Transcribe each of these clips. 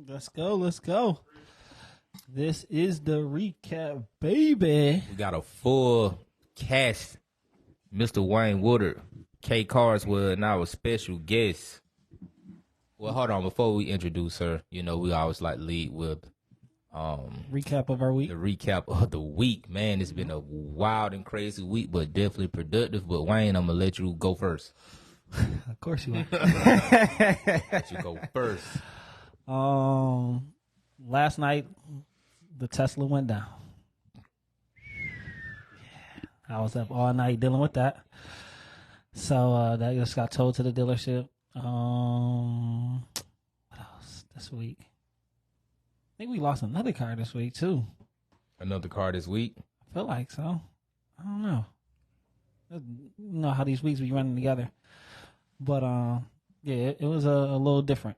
Let's go. Let's go. This is the recap, baby. We got a full cast. Mr. Wayne Woodard, K. Carswell, and our special guest. Well, hold on. Before we introduce her, you know, we always like lead with Recap of our week. the recap of the week. Man, it's been a wild and crazy week, but definitely productive. But Wayne, I'm gonna let you go first. Of course you are. Let you go first. Last night the Tesla went down. I was up all night dealing with that. So that just got towed to the dealership. What else this week? I think we lost another car this week too. Another car this week. I feel like so. I don't know. You know how these weeks be running together. But yeah, it was a little different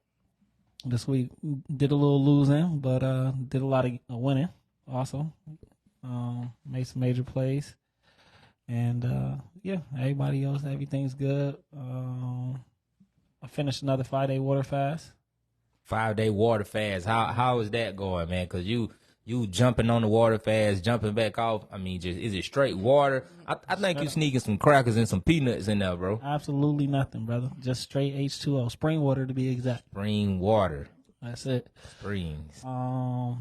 this week. Did a little losing, but did a lot of winning also. Made some major plays. And yeah, everybody else, everything's good. I finished another 5-day water fast. 5-day water fast. How is that going, man? Because you jumping on the water fast, jumping back off. I mean, just is it straight water? I think you sneaking some crackers and some peanuts in there, bro. Absolutely nothing, brother. Just straight H2O, spring water to be exact. Spring water. That's it. Springs.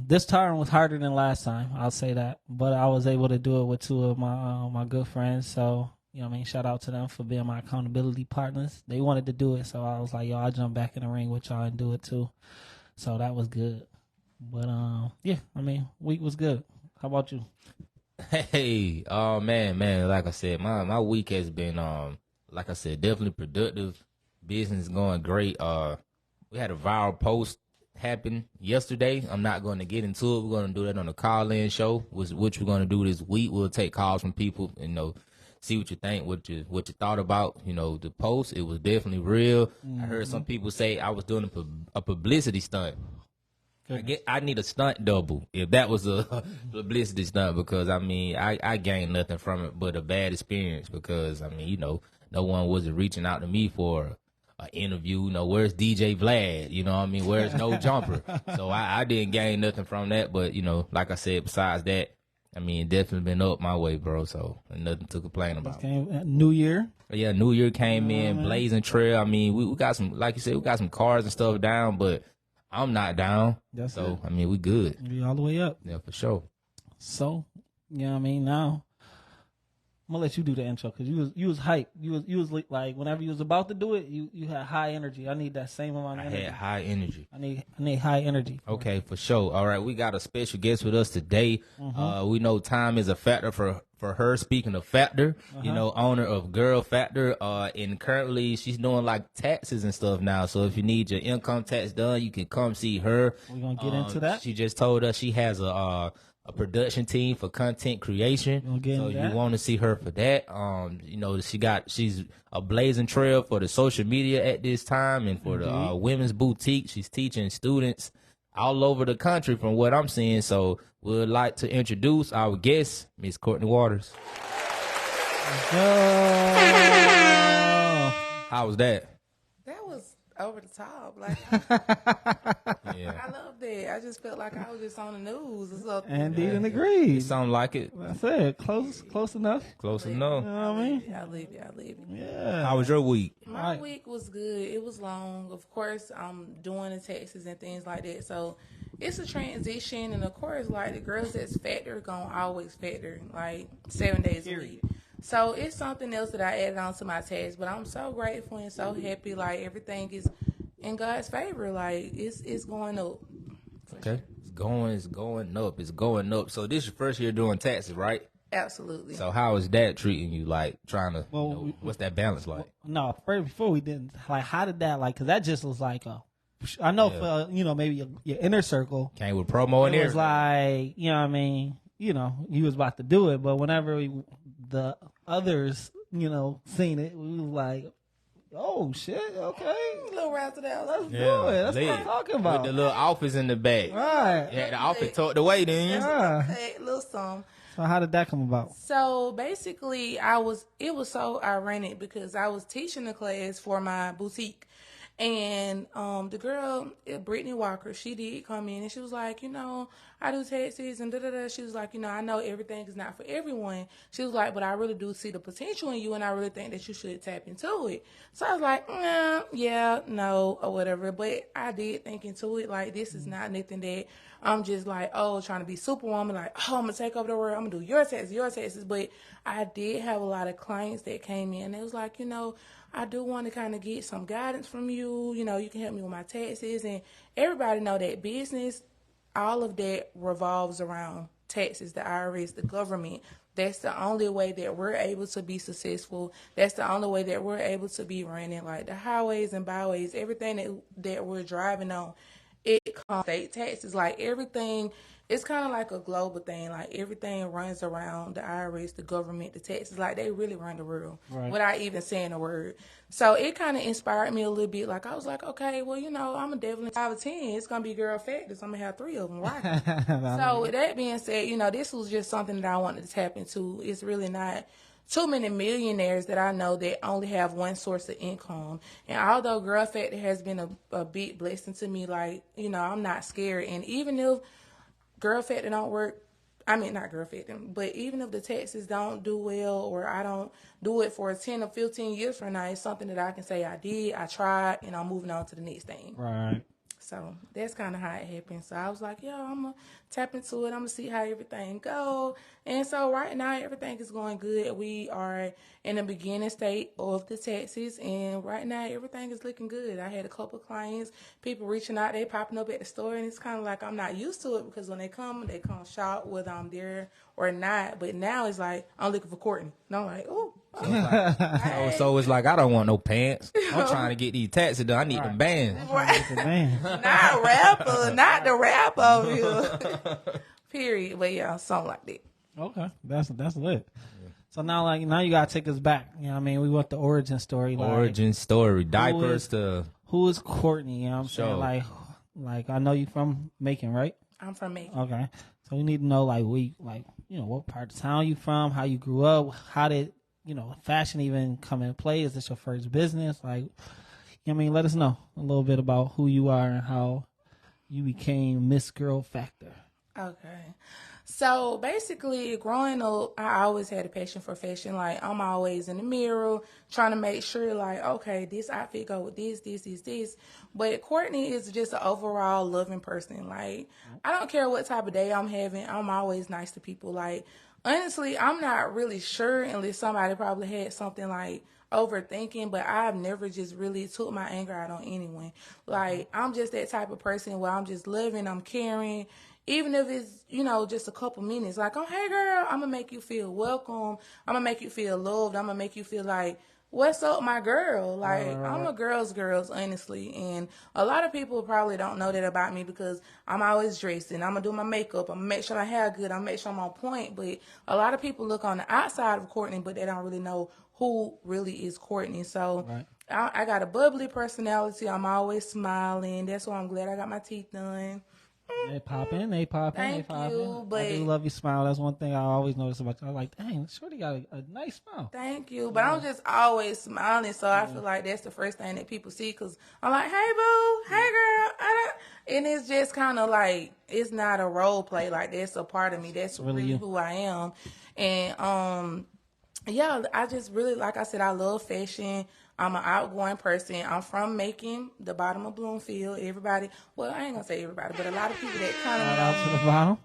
This time was harder than last time. I'll say that, but I was able to do it with two of my good friends. So you know what I mean, shout out to them for being my accountability partners. They wanted to do it, so I was like, yo, I'll jump back in the ring with y'all and do it too. So that was good. But yeah, I mean, week was good. How about you? Hey, man, like I said, my week has been like I said, definitely productive. Business going great. We had a viral post happen yesterday. I'm not going to get into it. We're going to do that on the call-in show, which we're going to do this week. We'll take calls from people, you know, see what you think, what you thought about, you know, the post. It was definitely real. Mm-hmm. I heard some people say I was doing a publicity stunt. I need a stunt double if that was a publicity stunt, because I mean I gained nothing from it but a bad experience, because I mean, you know, no one was reaching out to me for an interview. You know, where's DJ Vlad? You know what I mean? Where's No Jumper? So I didn't gain nothing from that. But, you know, like I said, besides that, I mean, definitely been up my way, bro. So nothing to complain about. New Year. Yeah, New Year came in, blazing trail. I mean, we got some, like you said, we got some cars and stuff down, but I'm not down. That's so, it. I mean, we good. We all the way up. Yeah, for sure. So, you know what I mean? Now, I'm gonna let you do the intro, because you was hype. You was like, whenever you was about to do it, you had high energy. I need that same amount of energy. I had high energy. I need high energy. Okay, for sure. All right, we got a special guest with us today. Mm-hmm. We know time is a factor for her. Speaking of factor, you know, owner of Girl Factor, and currently she's doing like taxes and stuff now. So if you need your income tax done, you can come see her. We're gonna get into that. She just told us she has a production team for content creation. So you want to see her for that. You know, she's a blazing trail for the social media at this time, and for the women's boutique. She's teaching students all over the country from what I'm seeing. So we'd like to introduce our guest, Miss Courtney Waters. How was that? That was over the top. Like, Yeah. I love that. I just felt like I was just on the news or something. Indeed and agreed. It sound like it. That's it. Close enough. Close enough. You know what I mean? I live it. Yeah. How was your week? My week was good. It was long. Of course, I'm doing the taxes and things like that. So it's a transition. And of course, like, the girls that's factor gonna always factor, like 7 days a week. So it's something else that I added on to my tax. But I'm so grateful and so happy. Like, everything is in God's favor. Like, it's going up. Okay. It's going up. So this is your first year doing taxes, right? Absolutely. So how is that treating you? Like, trying to, what's that balance like? No, before we didn't, like, how did that, like, because that just was like I know for, you know, maybe your inner circle. Came with promo in there. It was like, you know what I mean, you know, you was about to do it, but whenever the others, you know, seen it, we was like, oh shit, okay. A little round to the house. Let's do it. That's what I'm talking about. With the little office in the back. Right. Yeah, the office tucked away then. Hey, little song. So how did that come about? So basically, it was so ironic because I was teaching the class for my boutique, And the girl, Brittany Walker, she did come in and she was like, I do taxes and da-da-da. She was like, I know everything is not for everyone. She was like, but I really do see the potential in you and I really think that you should tap into it. So I was like, yeah, no, or whatever. But I did think into it, like, this is not nothing that I'm just like, trying to be superwoman, like, I'm going to take over the world. I'm going to do your taxes. But I did have a lot of clients that came in. They was like, I do want to kind of get some guidance from you. You can help me with my taxes. And everybody know that business, all of that revolves around taxes, the IRS, the government. That's the only way that we're able to be successful. That's the only way that we're able to be running, like the highways and byways, everything that we're driving on. It comes state taxes, like everything. It's kind of like a global thing. Like everything runs around the IRS, the government, the taxes. Like they really run the world without even saying a word. So it kind of inspired me a little bit. Like I was like, okay, well, I'm a definitely 5 or 10. It's gonna be girl factors. I'm gonna have 3 of them. Right. So with that being said, this was just something that I wanted to tap into. It's really not too many millionaires that I know that only have one source of income. And although Girl Factor has been a big blessing to me, like, I'm not scared. And even if Girl Factor don't work, not Girl Factor, but even if the taxes don't do well or I don't do it for 10 or 15 years from now, it's something that I can say I did, I tried, and I'm moving on to the next thing. Right. So that's kind of how it happened. So I was like, I'm going to tap into it. I'm going to see how everything go. And so right now, everything is going good. We are in the beginning state of the taxes. And right now, everything is looking good. I had a couple of clients, people reaching out, they popping up at the store. And it's kind of like I'm not used to it because when they come shop whether I'm there or not. But now it's like, I'm looking for Courtney. And I'm like, oh. So it's like I don't want no pants. I'm trying to get these taxes done. I need them bands. Not rapper, not the rap over here. Period. But yeah, something like that. Okay, that's lit. So now you gotta take us back. We want the origin story. Origin story, diapers to who is Courtney? You know what I'm saying? Like I know you from Macon, right? I'm from Macon. Okay, so we need to know what part of town you from, how you grew up, how did fashion even come into play? Is this your first business? Let us know a little bit about who you are and how you became Miss Girl Factor. Okay. So basically, growing up, I always had a passion for fashion. Like, I'm always in the mirror trying to make sure, okay, this outfit go with this. But Courtney is just an overall loving person. Like, I don't care what type of day I'm having. I'm always nice to people. Like, honestly, I'm not really sure unless somebody probably had something overthinking, but I've never just really took my anger out on anyone. Like, I'm just that type of person where I'm just loving, I'm caring. Even if it's, just a couple minutes, like, oh, hey, girl, I'm going to make you feel welcome. I'm going to make you feel loved. I'm going to make you feel like, what's up, my girl? Like, I'm a girl's, honestly. And a lot of people probably don't know that about me because I'm always dressed and I'm going to do my makeup. I'm going to make sure my hair good. I'm going to make sure I'm on point. But a lot of people look on the outside of Courtney, but they don't really know who really is Courtney. So I got a bubbly personality. I'm always smiling. That's why I'm glad I got my teeth done. They popping. Thank you, but I do love your smile. That's one thing I always notice about you. I'm like, dang, Shorty got a nice smile. Thank you, but I'm just always smiling, so I feel like that's the first thing that people see. Cause I'm like, hey boo, hey girl, and it's just kind of like it's not a role play. Like that's a part of me. That's really who I am, and yeah, I just really, like I said, I love fashion. I'm an outgoing person. I'm from Macon, the bottom of Bloomfield. Everybody, well, I ain't gonna say everybody, but a lot of people that kind of shout out to the bottom.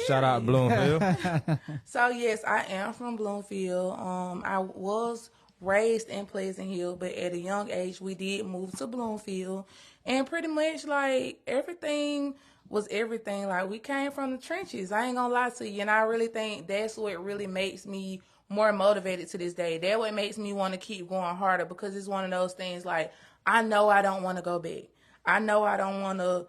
Shout out Bloomfield. So yes, I am from Bloomfield. I was raised in Pleasant Hill, but at a young age, we did move to Bloomfield, and pretty much like everything was everything. Like we came from the trenches. I ain't gonna lie to you, and I really think that's what really makes me more motivated to this day. That what makes me want to keep going harder because it's one of those things like I know I don't want to go back. I know I don't want to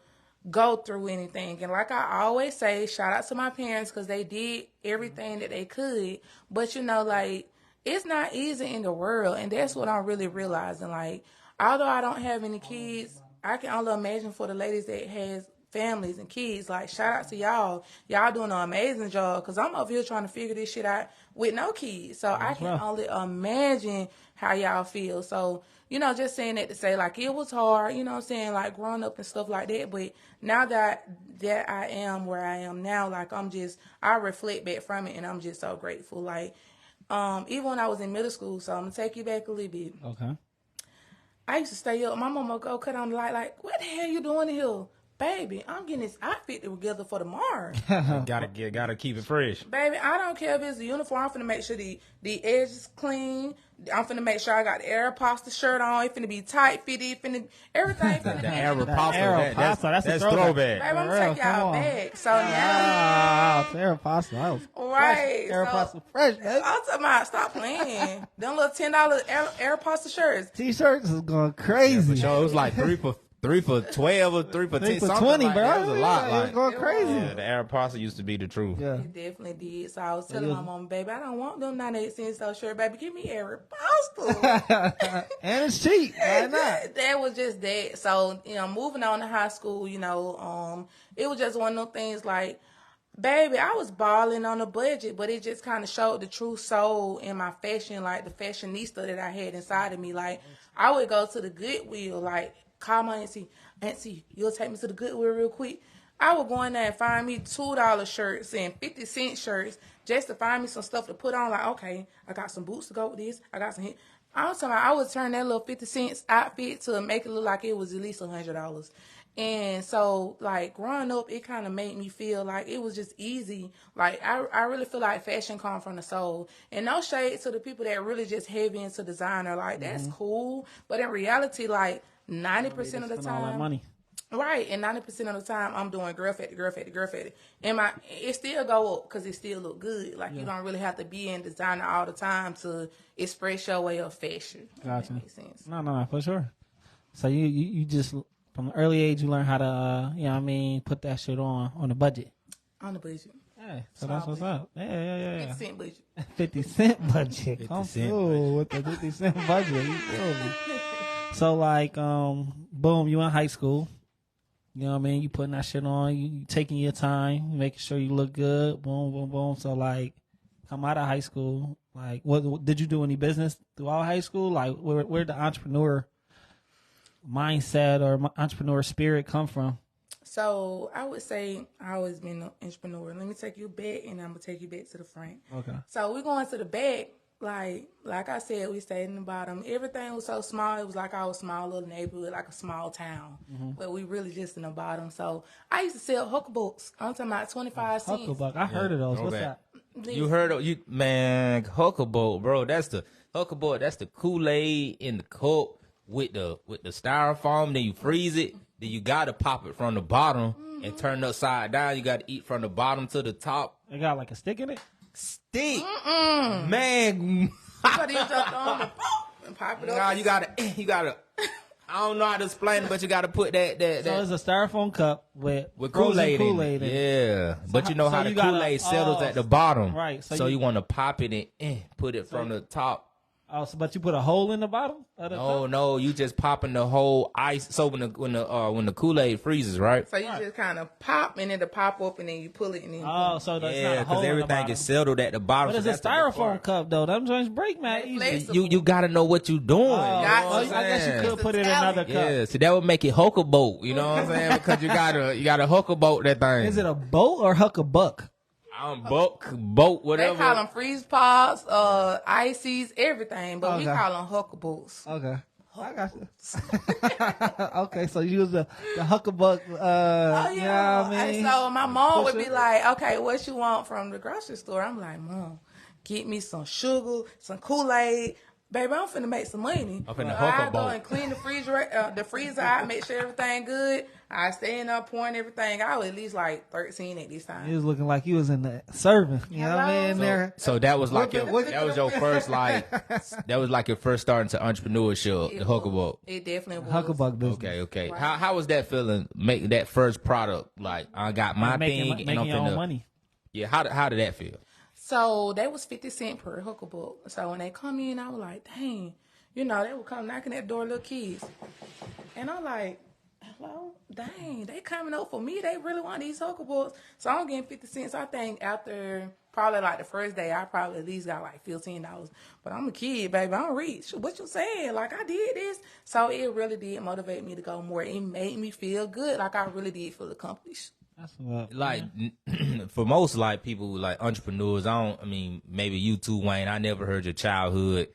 go through anything. And like I always say, shout out to my parents because they did everything that they could. But like it's not easy in the world, and that's what I'm really realizing. Like although I don't have any kids, I can only imagine for the ladies that has families and kids. Like shout out to y'all doing an amazing job because I'm up here trying to figure this shit out with no kids, so I can only imagine how y'all feel. So just saying that to say, like, it was hard, you know what I'm saying, like, growing up and stuff like that. But now that I am where I am now, like, I reflect back from it, and I'm just so grateful. Like, even when I was in middle school, so I'm going to take you back a little bit. Okay. I used to stay up. My mama would go cut on the light, like, what the hell you doing here? Baby, I'm getting this outfit together for tomorrow. Gotta keep it fresh. Baby, I don't care if it's a uniform. I'm finna make sure the edge is clean. I'm finna make sure I got the Aeropostale shirt on. It finna be tight fitted. Everything finna The be. Aeropostale, that's a throwback. Baby, I'm gonna take y'all back. So now, Ah, Aeropostale. right? Aeropostale fresh, baby. I'm talking about stop playing. Them little $10 Aeropostale shirts. T-shirts is going crazy. For sure, it was like 3 for 12 or 3 for 10, 3 for something 20, like bro. That. It was a lot. Yeah, it was Like, going crazy. yeah, the Aeropostale used to be the truth. Yeah. It definitely did. So I was telling my mom, baby, I don't want them 98 cents shirt, baby. Give me Aeropostale. And it's cheap. Why not? That was just that. So, moving on to high school, it was just one of those things like, baby, I was balling on a budget, but it just kind of showed the true soul in my fashion, like the fashionista that I had inside of me. Like, I would go to the Goodwill, like, call my auntie, you'll take me to the Goodwill real quick. I would go in there and find me $2 shirts and 50-cent shirts just to find me some stuff to put on. Like, okay, I got some boots to go with this. I got some. I would turn that little 50-cent outfit to make it look like it was at least $100. And so, like, growing up, it kind of made me feel like it was just easy. Like, I really feel like fashion comes from the soul. And no shade to the people that really just heavy into designer. Like, that's cool. But in reality, like, 90% of the Spend all that time. money. Right, and 90% of the time, I'm doing girl fatty. And it still go up because it still look good. Like, you don't really have to be in designer all the time to express your way of fashion. Gotcha. That makes sense. No, for sure. So you just, from an early age, you learn how to, put that shit on a budget. On the budget. Yeah, so that's what's up. Yeah. 50-cent budget. 50-cent budget. 50 Come cent through with the 50-cent budget. You feel me? So, like, boom, you in high school. You know what I mean? You putting that shit on. You taking your time, making sure you look good. Boom, boom, boom. So, like, come out of high school. Like, what did you do any business throughout high school? Like, where the entrepreneur mindset or entrepreneur spirit come from? So I would say I always been an entrepreneur. Let me take you back, and I'm gonna take you back to the front. Okay. So we're going to the back. Like I said, we stayed in the bottom. Everything was so small. It was like our small little neighborhood, like a small town. But we really just in the bottom. So I used to sell hooker books. I'm talking about 25 cents. Hucklebuck. I heard of those. What's that? You heard of Hucklebuck, bro. That's the Hucklebuck. That's the Kool-Aid in the cup with the styrofoam. Then you freeze it. Then you gotta pop it from the bottom and turn it upside down. You gotta eat from the bottom to the top. It got like a stick in it? Stick, man. You gotta use that thumb and pop it up. Nah, you gotta. I don't know how to explain it, but you gotta put that. So it's a styrofoam cup with Kool-Aid Kool-Aid in in it. it. Yeah, but you know so how the you gotta- Kool-Aid settles at the bottom, right, so So you- you want to pop it and put it from the top. Oh, but you put a hole in the bottom of the cup? No, you just popping the whole ice. So when the Kool-Aid freezes, right? So you just kind of pop, and it'll pop up, and then you pull it, and then Oh, so that's not Yeah, a hole because in the everything bottom. is settled at the bottom. But it's so a that's the good styrofoam part. cup, though. Them joints break, man. They Easy. flexible. You gotta know what you're doing. Oh, you know what I I'm guess you saying? could put it in talent. another cup. Yeah, so that would make it hook a boat. You know what I'm saying? Because you gotta hook a boat that thing. Is it a boat or huck a buck? Boat, whatever. they call them freeze pops, ices, everything, but we Okay. call them huckables. Okay. I got you. Okay, so you use the huckabuck. Oh, You know yeah. what I mean? And so my mom would Push be it. like, okay, what you want from the grocery store? I'm like, Mom, get me some sugar, some Kool-Aid. Baby, I'm finna make some money. I'm finna So hook a I go boat. and clean the freezer out, make sure everything good. I stay in there pouring everything out, at least like 13 at this time. You was looking like you was in the serving. You know what I mean? Hello? There. So that was like What- that was your first that was like your first start into entrepreneurship, the hook a boat. It definitely was. Huckabuck business. Okay. Right. How was that feeling? Making that first product, like I got my Making thing, and I'm your own finna. money. Yeah, how did that feel? So they was 50 cents per huckabuck. So when they come in, I was like, dang. They would come knocking at the door, little kids. And I'm like, Well, dang, they coming up for me. They really want these hooker books. So I'm getting 50 cents. I think after probably like the first day, I probably at least got like $15. But I'm a kid, baby. I'm rich. What you saying? Like, I did this. So it really did motivate me to go more. It made me feel good. Like, I really did feel accomplished. That's what, Like for most like people like entrepreneurs, maybe you too, Wayne. I never heard your childhood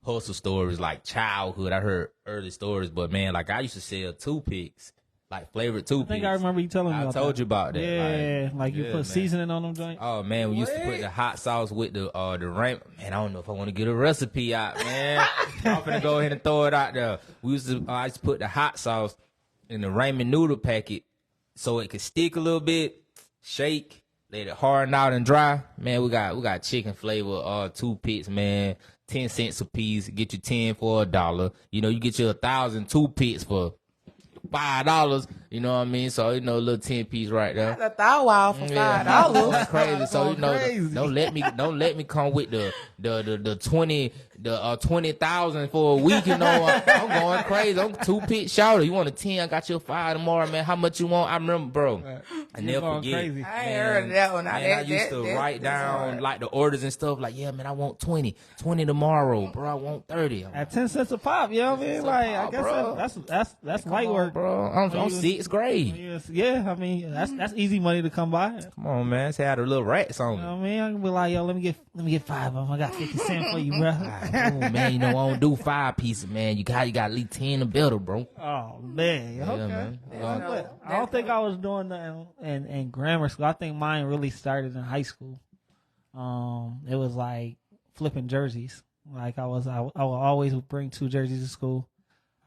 hustle stories, like childhood. I heard early stories, but man, like I used to sell toothpicks, like flavored toothpicks. I think I remember you telling me about I told that. you about that. Yeah, like you yeah, put man. seasoning on them joints. Oh man, we used to put the hot sauce with the ramen. Man, I don't know if I want to get a recipe out, man. I'm gonna go ahead and throw it out there. I used to put the hot sauce in the ramen noodle packet so it could stick a little bit, shake, let it harden out and dry. Man, we got chicken flavor toothpicks, man. 10 cents a piece, get you 10 for $1. You know, you get you 1,000 toothpicks for $5. You know what I mean? So a little 10-piece right there. The thou wow for $5. Going crazy. So don't let me come with the 20,000 for a week. You know, I'm going crazy. I'm toothpick shouter. You want a 10? I got you a 5 tomorrow, man. How much you want? I remember, bro. I never forget. Crazy. I ain't heard of that one. Man, I used to write down like the orders and stuff. Like, yeah, man, I want 20 tomorrow, bro. I want 30. At 10 cents a pop, you know what I mean? Like, I guess that's light work, bro. I'm 6th grade. Yeah, I mean that's easy money to come by. Come on, man. It's had a little rats on You it. know what I mean? I can be like, yo, let me get 5 of them. I got 50 cents for you, bro. Oh man, I don't do 5 pieces, man. You got at least 10 or better, bro. Oh man, okay. Yeah, man. I don't think I was doing that in grammar school. I think mine really started in high school. It was like flipping jerseys. Like I would always bring 2 jerseys to school.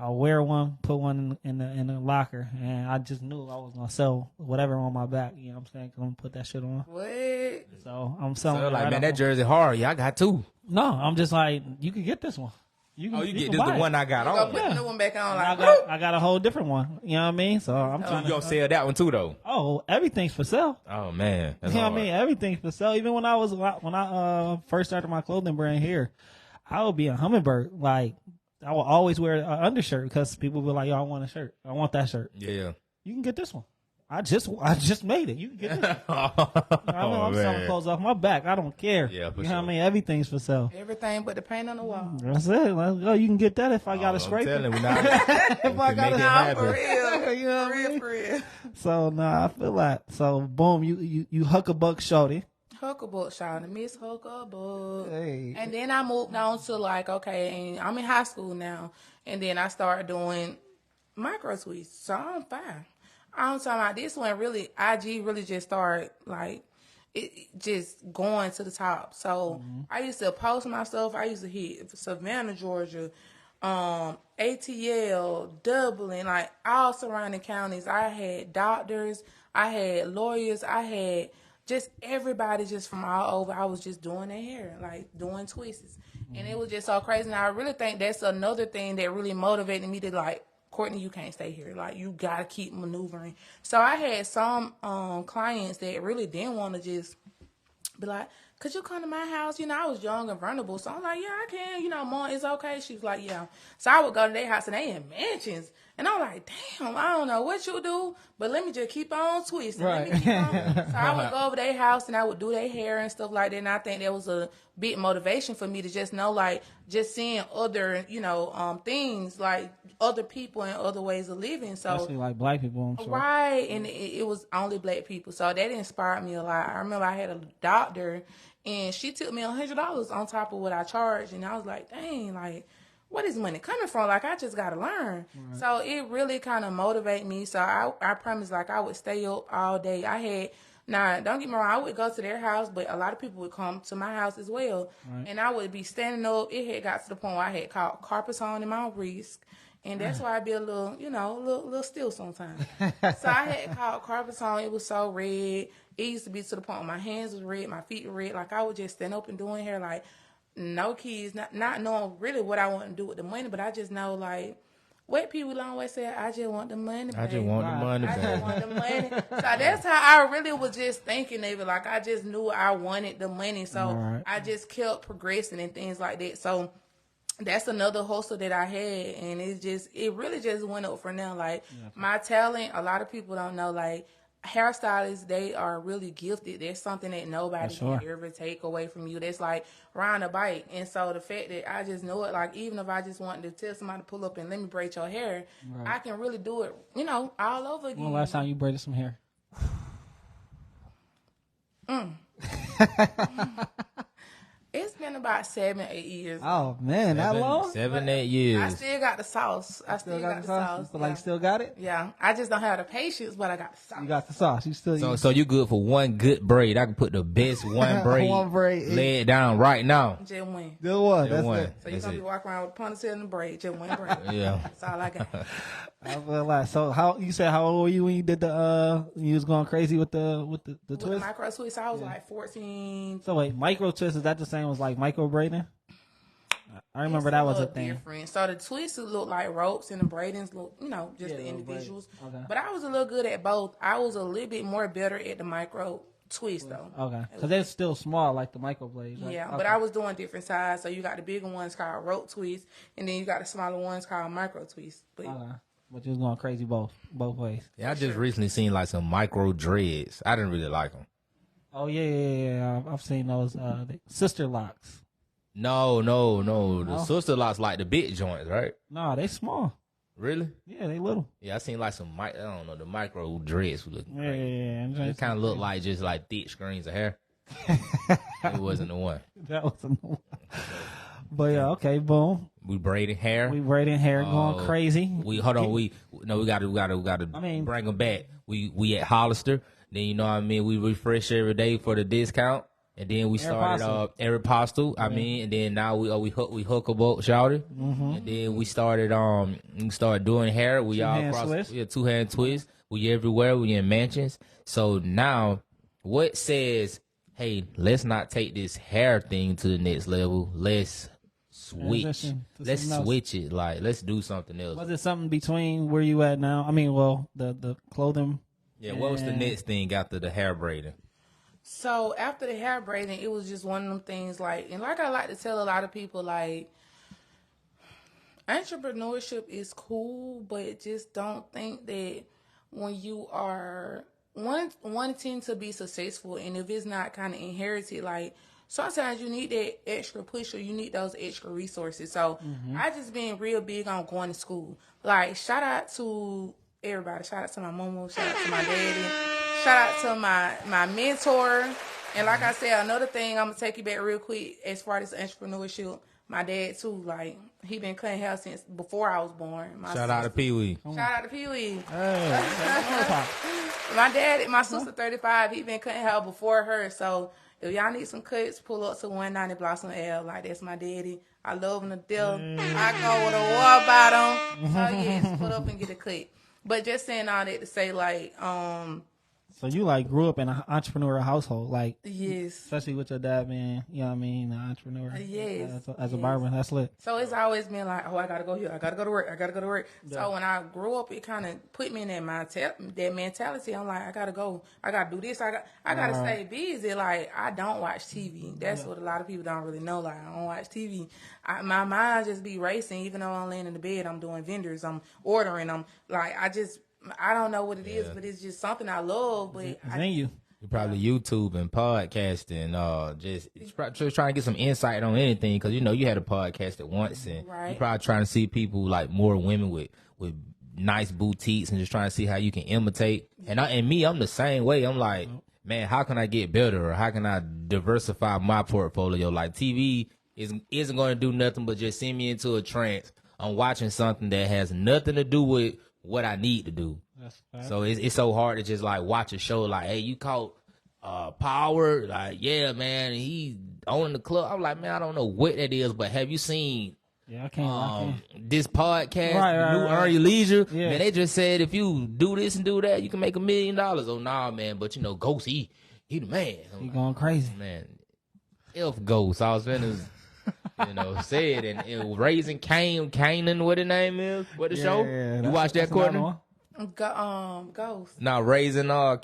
I'll wear one, put one in the locker, and I just knew I was gonna sell whatever on my back. You know what I'm saying? 'Cause I'm gonna put that shit on. What? So I'm selling. So it like, right man, off that jersey hard. Yeah, I got 2. No, I'm just like, you can get this one. You can get this buy the it. one I got Go on. put the new one back on. And Like, I got a whole different one. You know what I mean? So I'm So trying you gonna to. sell that one too, though? Oh, everything's for sale. Oh man, that's You know what I hard. mean? Everything's for sale. Even when I first started my clothing brand here, I would be a hummingbird. Like I will always wear an undershirt because people be like, "Yo, I want a shirt. I want that shirt." Yeah. You can get this one. I just made it. You can get this one. I'm selling clothes off my back. I don't care. Yeah, for you know what I sure. mean? Everything's for sale. everything but the paint on the wall. That's it. Let's go. You can get that if I got to scrape it. I'm telling you, now, If I got make it to Nah, for happen. real. You know what I For real, mean? for real. So I feel like boom, you huckabuck shorty. Hucklebuck, Shawnee, Miss Hucklebuck. Hey. And then I moved on to like, okay, and I'm in high school now. And then I started doing micro tweets. So I'm fine. I'm talking about this one really, IG really just started like, it just going to the top. So I used to post my stuff. I used to hit Savannah, Georgia, ATL, Dublin, like all surrounding counties. I had doctors, I had lawyers, I had just everybody just from all over. I was just doing their hair, like doing twists. And it was just so crazy. And I really think that's another thing that really motivated me to like, Courtney, you can't stay here. Like, you got to keep maneuvering. So I had some clients that really didn't want to just be like, could you come to my house? You know, I was young and vulnerable. So I'm like, yeah, I can. You know, Mom, it's okay. She was like, yeah. So I would go to their house and they in mansions. And I'm like, damn, I don't know what you do, but let me just keep on twisting. Right. Let me keep on. So I would go over their house and I would do their hair and stuff like that. And I think that was a big motivation for me to just know, like, just seeing other, you know, things like other people and other ways of living. So Especially like black people, I'm sure. right, and it was only black people, so that inspired me a lot. I remember I had a doctor, and she took me $100 on top of what I charged, and I was like, dang, like, what is money coming from? Like, I just gotta learn. Right. So it really kind of motivated me. So I promised, like, I would stay up all day. Now, don't get me wrong, I would go to their house, but a lot of people would come to my house as well. Right. And I would be standing up. It had got to the point where I had caught carpets on in my wrist. And that's why I be a little, you know, a little still sometimes. So I had caught carpets on. It was so red. It used to be to the point where my hands was red, my feet were red. Like, I would just stand up and doing hair, like, no kids, not knowing really what I want to do with the money, but I just know, like, what people always say, I just want the money, baby. I just want the money, I baby. just want the money. So that's how I really was just thinking of it. Like, I just knew I wanted the money. So I just kept progressing and things like that. So that's another hustle that I had, and it really just went up for now. Like my talent, a lot of people don't know. Like hairstylists, they are really gifted. There's something that nobody can ever take away from you. That's like riding a bike. And so the fact that I just know it, like even if I just wanted to tell somebody to pull up and let me braid your hair, I can really do it, all over again. When last time you braided some hair? It's been about 7-8 years. Oh man, that long? 7-8 years. I still got the sauce. I still got the sauce. You feel like you still got it? Yeah, I just don't have the patience, but I got the sauce. You got the sauce. You still. So you good for one good braid? I can put the best one braid, lay it down right now. Just one. Good one. That's one. it. So you're gonna be walking around with a ponytail and a braid, just one braid. Yeah, that's all I got. I feel like so. How you said? How old were you when you did the? You was going crazy with the twist. With the micro twist, I was like 14. So wait, micro twist, is that the same as like micro braiding? I remember that was a thing. Different. So the twists look like ropes and the braidings look, just the individuals. Okay. But I was a little good at both. I was a little bit more better at the micro twist though. Okay. Because they're still small like the micro blades. Right? Yeah, okay. But I was doing different size. So you got the bigger ones called rope twist, and then you got the smaller ones called micro twist. But But you was going crazy both ways. Yeah, I just recently seen like some micro dreads. I didn't really like them. Oh yeah. I've seen those sister locks. No. The sister locks like the big joints, right? No, they small. Really? Yeah, they little. Yeah, I seen like some I don't know, the micro dreads were looking great. Yeah. It kind of looked like just like thick screens of hair. It wasn't the one. That wasn't the one. But yeah, okay, boom. We braiding hair. Going crazy. We gotta bring them back. We at Hollister. Then you know what I mean. We refresh every day for the discount, and then we started Aeropostale. And then now we hook them up, shouted, and then we started doing hair. We all across, two hand twist. We everywhere. We in mansions. So now, what says, hey, let's not take this hair thing to the next level. Let's switch. Let's switch it. Like, let's do something else. Was it something between where you at now? I mean, well, the clothing. Yeah, what was the next thing after the hair braiding? So after the hair braiding, it was just one of them things like I like to tell a lot of people, like, entrepreneurship is cool, but just don't think that when you are wanting to be successful, and if it's not kind of inherited, like, sometimes you need that extra push or you need those extra resources. So I just been real big on going to school. Like, shout out to everybody. Shout out to my mama. Shout out to my daddy. Shout out to my mentor. And like I said, another thing, I'm going to take you back real quick as far as entrepreneurship. My dad, too, like, he been cutting hair since before I was born. Shout out to Pee-wee. Shout out to Pee-wee. Hey, My sister 35, he been cutting hair before her. So if y'all need some cuts, pull up to 190 Blossom Ave. Like, that's my daddy. I love him to death. I go with a war bottom. So yes, pull up and get a cut. But just saying all that to say, like, so you like grew up in an entrepreneurial household, like, yes, especially with your dad being, you know what I mean, an entrepreneur. Yes, as a barber, that's lit. So it's always been like, oh, I gotta go here, I gotta go to work. Yeah. So when I grew up, it kind of put me in that mentality. I'm like, I gotta go, I gotta do this, I gotta stay busy. Like, I don't watch TV. That's what a lot of people don't really know. Like, I don't watch TV. My mind just be racing. Even though I'm laying in the bed, I'm doing vendors, I'm ordering, I'm like, I don't know what it is, but it's just something I love. But you're probably YouTube and podcasting, just trying to get some insight on anything, because you had a podcast at once, and you're probably trying to see people, like, more women with nice boutiques, and just trying to see how you can imitate. And I'm the same way. I'm like, man, how can I get better, or how can I diversify my portfolio? Like, TV isn't going to do nothing but just send me into a trance. I'm watching something that has nothing to do with what I need to do. So it's so hard to just, like, watch a show like, hey, you caught Power, like, yeah, man, he owning the club. I'm like, man, I don't know what that is, but have you seen this podcast, New Earn Your Leisure? Yeah. Man, they just said if you do this and do that, you can make $1 million. Oh, nah, man, but Ghost, he the man. He going crazy, man. If Ghost, I was finna said, and Raising Canaan, what the name is? What the show? Yeah, you watch that, Courtney? Ghost. Now, Raising the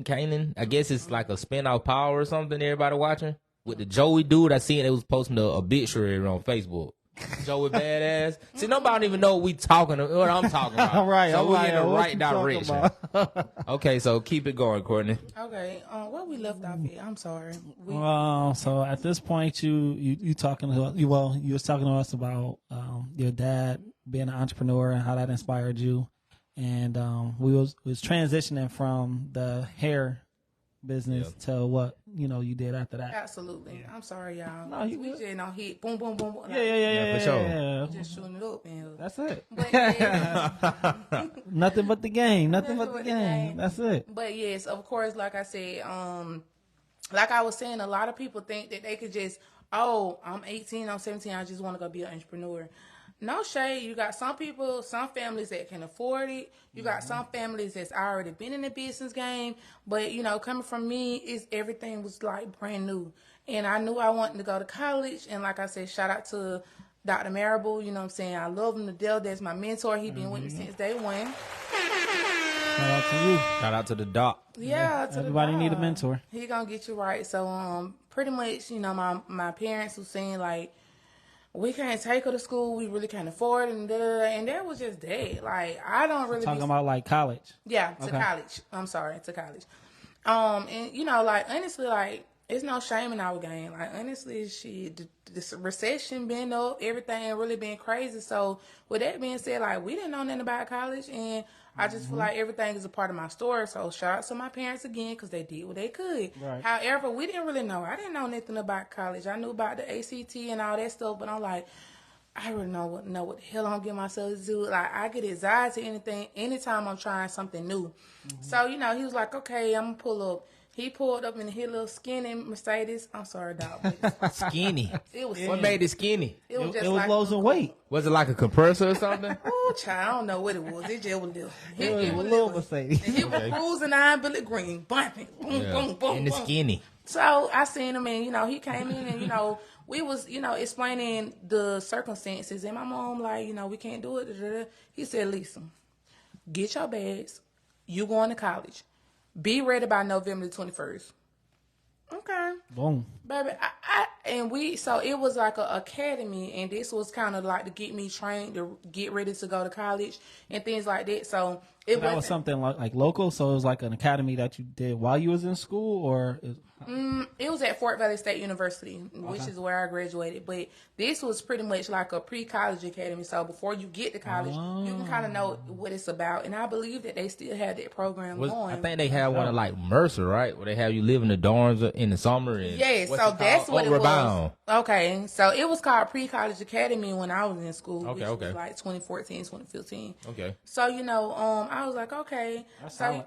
Canaan. I guess it's like a spin-off Power or something. Everybody watching? with the Joey dude. I seen they was posting a obituary on Facebook. Joey badass. See, nobody don't even know what I'm talking about. All right, so all we right, in the what right you talking direction. about? Okay, so keep it going, Courtney. Okay, where we left off at? I'm sorry. So at this point, you talking to you was talking to us about your dad being an entrepreneur and how that inspired you, and we was transitioning from the hair business to what you did after that. Absolutely. I'm sorry, y'all. No, you we good. just don't hit boom, boom, boom, boom. Yeah, for sure. Yeah. Just shooting it up, man. That's it. But yeah, Nothing but the game. Nothing but the game. That's it. but yes, of course, like I said, like I was saying, a lot of people think that they could just, I'm 18, I'm 17, I just want to go be an entrepreneur. No shade. You got some people, some families that can afford it. You got some families that's already been in the business game. But, coming from me, everything was like brand new. And I knew I wanted to go to college. And like I said, shout out to Dr. Marable. You know what I'm saying? I love him to death. That's my mentor. He been with me since day one. Shout out to you. Shout out to the doc. Yeah, to Everybody the need a dog. mentor. He gonna get you right. So pretty much, my parents was saying like, we can't take her to school. We really can't afford it, and that was just that. Like, I don't really Talking about like college. Yeah, to Okay. college. I'm sorry, to college. And like honestly, like it's no shame in our game. Like honestly, this recession been up, everything really been crazy. So with that being said, like we didn't know nothing about college, and I just feel like everything is a part of my story. So shout out to my parents again because they did what they could. Right. However, we didn't really know. I didn't know nothing about college. I knew about the ACT and all that stuff, but I'm like, I really know what the hell I'm getting myself to do. Like I get anxiety anytime I'm trying something new. So he was like, okay, I'm gonna pull up. He pulled up in his little skinny Mercedes. I'm sorry, dog. But Skinny. it was What made it skinny? it was It just was like losing weight. Was it like a compressor or something? Oh, child, I don't know what it was. It just was little. It was It a was little little. Mercedes. And he was cruising on Billy Green, bumping, boom, boom, boom, In the boom. skinny. So I seen him, and he came in, and we was explaining the circumstances, and my mom like, we can't do it. Da, da, da. He said, "Lisa, get your bags. You going to college? Be ready by November the 21st." Okay. Boom. Baby, so it was like an academy, and this was kind of like to get me trained to get ready to go to college and things like that. So it That was wasn't- something like local, so it was like an academy that you did while you was in school, or It was at Fort Valley State University, which is where I graduated. But this was pretty much like a pre-college academy. So before you get to college, you can kind of know what it's about. And I believe that they still have that program going. I think they had one of like Mercer, right? Where they have you live in the dorms in the summer. And Yes, what's so it that's called? what it Rebound. was. Okay, so it was called Pre-College Academy when I was in school, which Okay. was like 2014, 2015. Okay. So, I was like, okay. That's So, solid.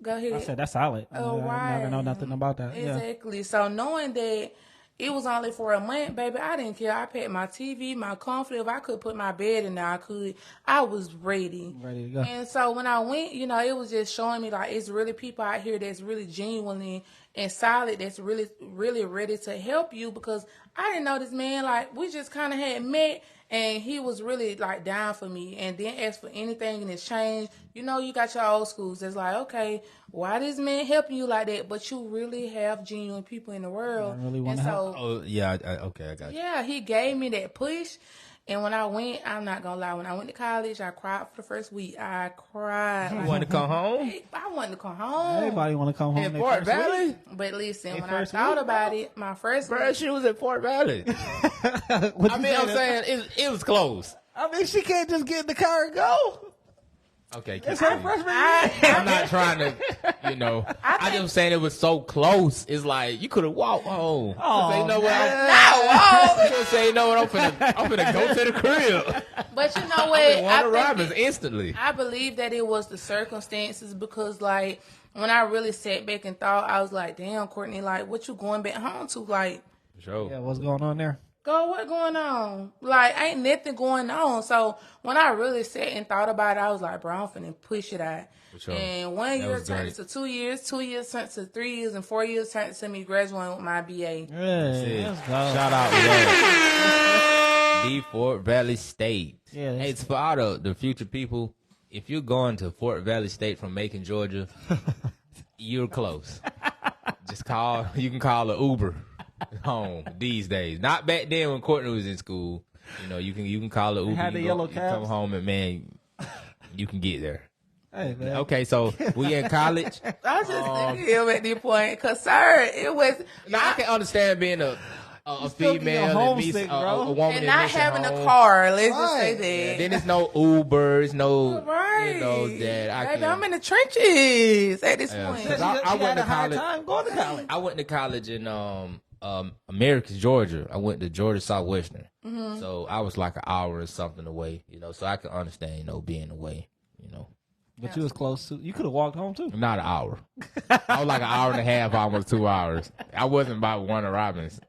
go ahead. I said that's solid. Oh, I never know right. nothing about that. Yeah. Exactly. So knowing that it was only for a month, baby, I didn't care. I packed my TV, my comfort. If I could put my bed in there, I could. I was ready. Ready to go. And so when I went, it was just showing me like it's really people out here that's really genuinely and solid, that's really, really ready to help you, because I didn't know this man. Like we just kind of had met. And he was really like down for me, and didn't ask for anything in exchange. You got your old schools that's like, okay, why this man helping you like that? But you really have genuine people in the world. I really and wanna help. Oh yeah. Okay, I got you. yeah, he gave me that push. And when I went, I'm not gonna lie, when I went to college, I cried for the first week. I cried. You want to come home? I wanted to come home. Everybody want to come home. In their Fort first week. Valley? But listen, Hey, when I first thought week? about it, my first Bro, week, she was at Fort Valley. What I you mean, I'm saying? saying it was close. I mean, she can't just get in the car and go. Okay, It's keep her going. freshman I- year. I'm not trying to, I just saying it was so close. It's like you could have walked home. Oh, Say, you know what? No, You just say, you know what? I'm finna go to the crib. but you know what? I I Warner think Robins instantly. I believe that it was the circumstances, because like when I really sat back and thought, I was like, damn, Courtney, like what you going back home to? Like, Sure. Yeah, what's going on there? what going on? Like, ain't nothing going on. So when I really sat and thought about it, I was like, bro, I'm finna push it out. sure. And 1 That year was turned great. to 2 years, 2 years turned to 3 years, and 4 years turned to me graduating with my BA. Yeah, let's go. Shout out to that. The Fort Valley State. Yeah, Hey, it's for all the future people. If you're going to Fort Valley State from Macon, Georgia, you're close. Just call. You can call an Uber. home these days. Not back then when Courtney was in school. You know, you can call it Uber. had the you yellow you come cabs? home and man, you can get there. Hey, man. Okay, so we in college. I just him at the point, cause sir, it was Now I can understand being a still get female and homesick, me, bro. a woman and that not missing having home. a car. Let's just say Right. that. Yeah, then it's no Ubers, no Right. you know that I Baby, can. I'm in the trenches at this Yeah, point. 'cause She I went had to a hard college. time going to college. I went to college in Americus, Georgia. I went to Georgia Southwestern. Mm-hmm. So I was like an hour or something away, you know. So I can understand, you know, being away, you know. But you was close to. You could have walked home too. Not an hour. I was like an hour and a half, almost 2 hours. I wasn't by Warner Robins.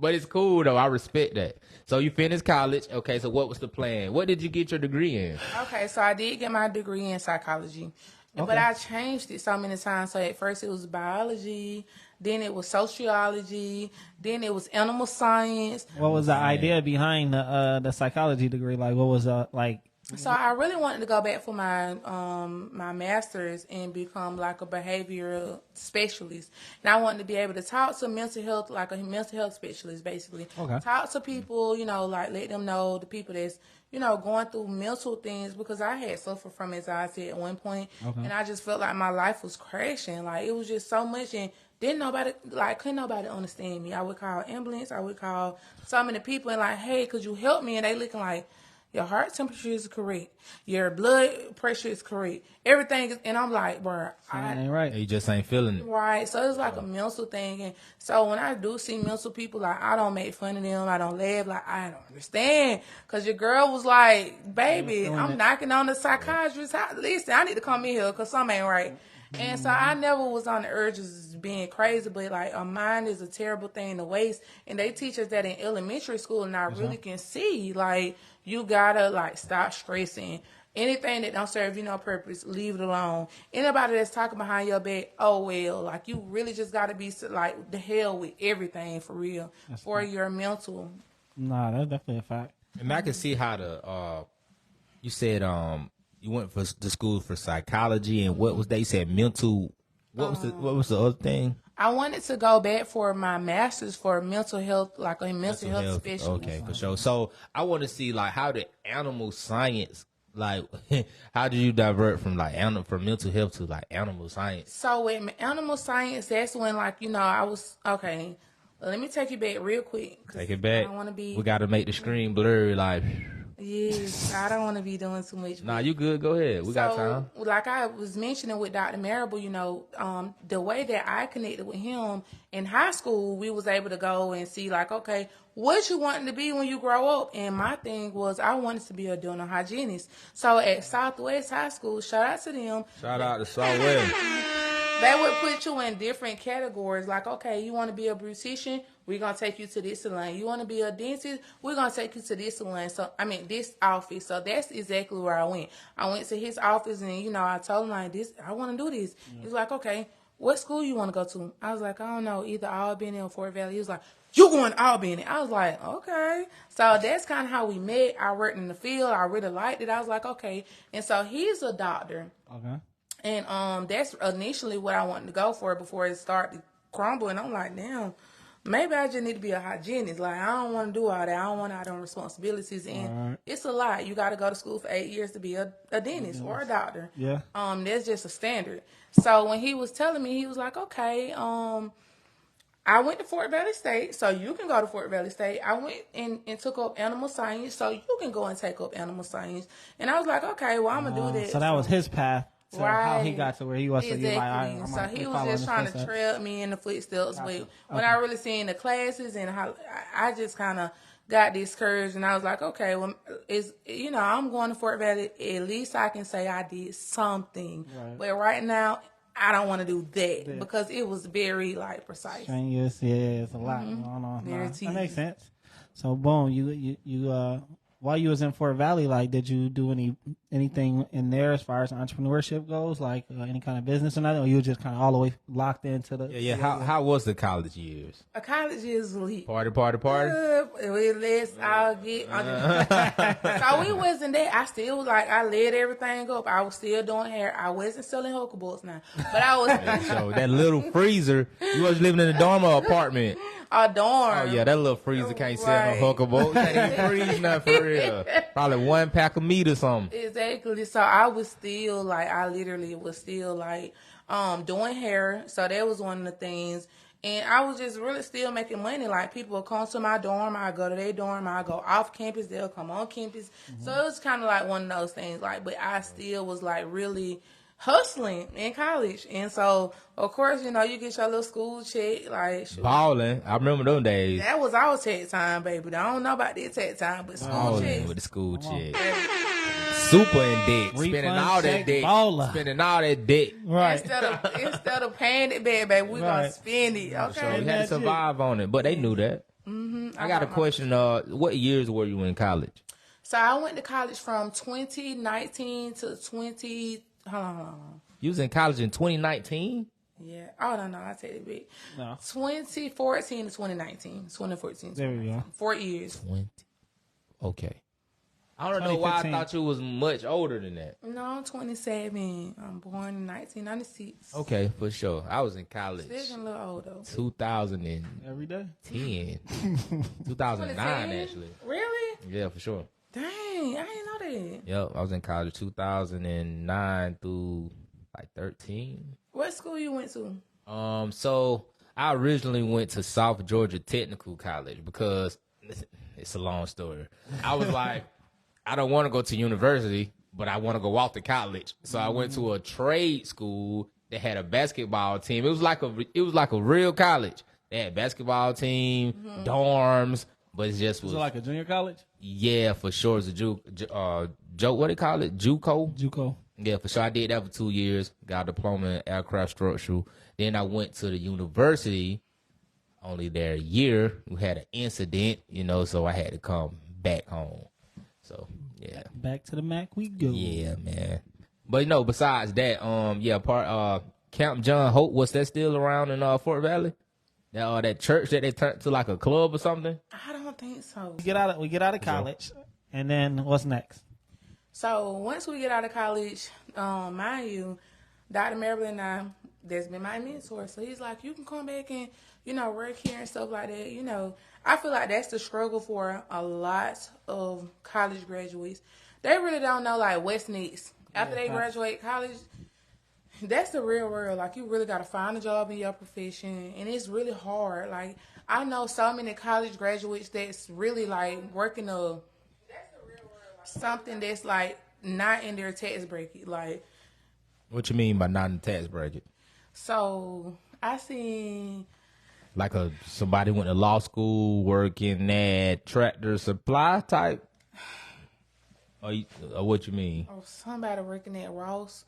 But it's cool though. I respect that. So you finished college. Okay, so what was the plan? What did you get your degree in? Okay, so I did get my degree in psychology, but I changed it so many times. So at first it was biology, then it was sociology, then it was animal science. What was the idea behind the psychology degree? Like, what was like? So I really wanted to go back for my my master's and become like a behavioral specialist. And I wanted to be able to talk to mental health, like a mental health specialist, basically. Okay. Talk to people, you know, like let them know the people that's, you know, going through mental things, because I had suffered from anxiety at one point, and I just felt like my life was crashing. Like it was just so much, and couldn't nobody understand me. I would call ambulance, I would call so many people and like, hey, could you help me? And they looking like, your heart temperature is correct. Your blood pressure is correct. Everything is, and I'm like, bro, Ain't right. You just ain't feeling it. right. So it's like a mental thing. And so when I do see mental people, like, I don't make fun of them. I don't laugh. Like, I don't understand. Because your girl was like, baby, I'm knocking on the psychiatrist's house. Listen, I need to come in here because something ain't right. And so I never was on the urges of being crazy, but like a mind is a terrible thing to waste. And they teach us that in elementary school, and I really can see, like, you gotta like stop stressing. Anything that don't serve you no purpose, leave it alone. Anybody that's talking behind your back, oh well. Like you really just gotta be like the hell with everything for real for your mental. Nah, that's definitely a fact. And I can see how you said you went to school for psychology, and what was they said mental. What was the other thing? I wanted to go back for my master's for mental health, like a mental health specialist. Okay, for sure. So I want to see like how the animal science, like how did you divert from like from mental health to like animal science? So with animal science, that's when like, you know, I was, okay, let me take you back real quick. Take it back. I don't want to be. We got to make the screen blurry. Like, Yes, I don't want to be doing too much. nah, you good. Go ahead. We got time. Like I was mentioning with Dr. Marable, you know, the way that I connected with him in high school, we was able to go and see like, okay, what you wanting to be when you grow up? And my thing was I wanted to be a dental hygienist. So at Southwest High School, shout out to them. Shout out to Southwest. They would put you in different categories. Like, okay, you want to be a beautician? We're going to take you to this salon. You want to be a dentist? We're going to take you to this salon. So, this office. So, that's exactly where I went. I went to his office and, you know, I told him, like, I want to do this. He's like, okay, what school you want to go to? I was like, I don't know, either Albany or Fort Valley. He was like, you going to Albany? I was like, okay. So, that's kind of how we met. I worked in the field. I really liked it. I was like, okay. And so, he's a doctor. Okay. And that's initially what I wanted to go for before it started to crumble. And I'm like, damn, maybe I just need to be a hygienist. Like, I don't want to do all that. I don't want all them responsibilities. And it's a lot. You got to go to school for 8 years to be a dentist or a doctor. Yeah. That's just a standard. So when he was telling me, he was like, okay, I went to Fort Valley State, so you can go to Fort Valley State. I went and took up animal science, so you can go and take up animal science. And I was like, okay, well, I'm going to do that. So that was his path to how he got to where he was. Exactly. So, I'm so he was just trying to trail me in the footsteps. But when I really seen the classes and how I just kind of got discouraged, and I was like, okay, well, I'm going to Fort Valley. At least I can say I did something. Right. But right now, I don't want to do that because it was very like precise. Strenuous, yeah, it's a lot going on. That makes sense. So, boom, you while you was in Fort Valley, like, did you do anything in there as far as entrepreneurship goes, like any kind of business or nothing, or you were just kind of all the way locked into the? Yeah. How was the college years? A college is elite. Party. Let's all get. So we wasn't there. I still was like, I lit everything up. I was still doing hair. I wasn't selling hookah books now, but I was. So that little freezer, you was living in a dorm or apartment? A dorm. Oh yeah, that little freezer can't sell no hookah book. Can't even freeze nothing for real. Probably 1 pack of meat or something. Exactly. So I was still like, I literally was still like, doing hair. So that was one of the things. And I was just really still making money. Like, people would come to my dorm, I go to their dorm, I go off campus, they'll come on campus. So it was kind of like one of those things. Like, but I still was like really hustling in college. And so, of course, you know, you get your little school check. Like, shoot, Balling. I remember them days. that was our tech time, baby. I don't know about this tech time, but school Balling checks. with the school check. Super in debt. Refund Spending all that check, debt. baller. Spending all that debt. Right. Instead of paying it back, baby, we gonna Right. spend it. So Okay. you had to That's it. survive on it. But they knew that. I got a question. What years were you in college? So I went to college from 2019 to 20. Hold on. You was in college in 2019? Yeah. Oh no, I take it back. No. 2014 to 2019. 2014. There we go. 4 years. 20. Okay. I don't know why I 2015. thought you was much older than that. No, I'm 27. I'm born in 1996. Okay, for sure. I was in college Still a little old though. 2010, Every day. 2009 2010? actually. Really? Yeah, for sure. Dang, I didn't know that. Yep, I was in college 2009 through like 13. What school you went to? So I originally went to South Georgia Technical College because it's a long story. I was like, I don't want to go to university, but I want to go off to college. So I went to a trade school that had a basketball team. It was like a real college. They had basketball team, dorms, but it just was Was it like a junior college? yeah, for sure. It's a what do they call it? JUCO. JUCO. Yeah, for sure. I did that for 2 years. Got a diploma in aircraft structural. Then I went to the university. Only there a year. We had an incident, so I had to come back home. So yeah, Back to the Mac we go. yeah, man. But besides that, Camp John Hope, was that still around in Fort Valley? That church that they turned to like a club or something? I don't think so. We get out of college, and then what's next? So once we get out of college, mind you, Dr. Maribel and I, that's been my mentor. So he's like, you can come back and, work here and stuff like that. I feel like that's the struggle for a lot of college graduates. They really don't know, like, what's next. After they graduate college, that's the real world. Like, you really got to find a job in your profession, and it's really hard. Like, I know so many college graduates that's really, like, working something that's, like, not in their tax bracket. Like, What you mean by not in the tax bracket? so I seen... Like somebody went to law school working at Tractor Supply type? Or what you mean? Or somebody working at Ross.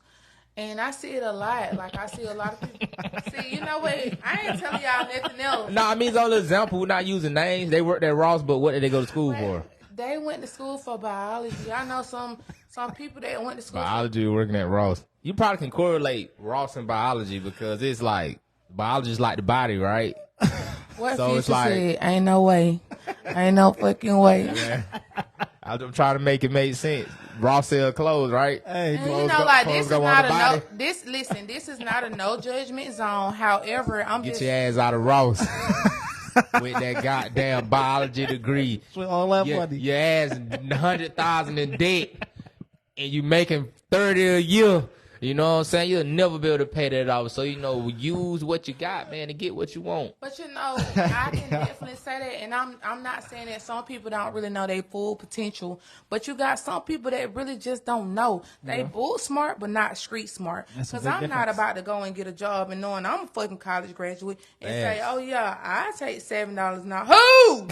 And I see it a lot. Like, I see a lot of people. See, you know what? I ain't telling y'all nothing else. No, I mean, it's only an example. We're not using names. They worked at Ross, but what did they go to school for? They went to school for biology. I know some people that went to school Biology working at Ross. You probably can correlate Ross and biology because it's like, biology is like the body, right? What So it's Future like- said, ain't no way. Ain't no fucking way. Yeah. I'm trying to make it make sense. Ross sell clothes, right? Hey, And Clothes you know, go- like, clothes this is go on not the a body. no. This is not a no judgment zone. However, I'm Get just your ass out of Ross with that goddamn biology degree. with all that Your, money. your ass 100,000 in debt, and you making 30 a year. You know what I'm saying? You'll never be able to pay that off. So use what you got, man, to get what you want. But I can definitely say that, and I'm not saying that some people don't really know their full potential, but you got some people that really just don't know. They book smart, but not street smart. That's a Because big I'm not difference. about to go and get a job and knowing I'm a fucking college graduate and say, Yes. oh yeah, I take $7 now. Who?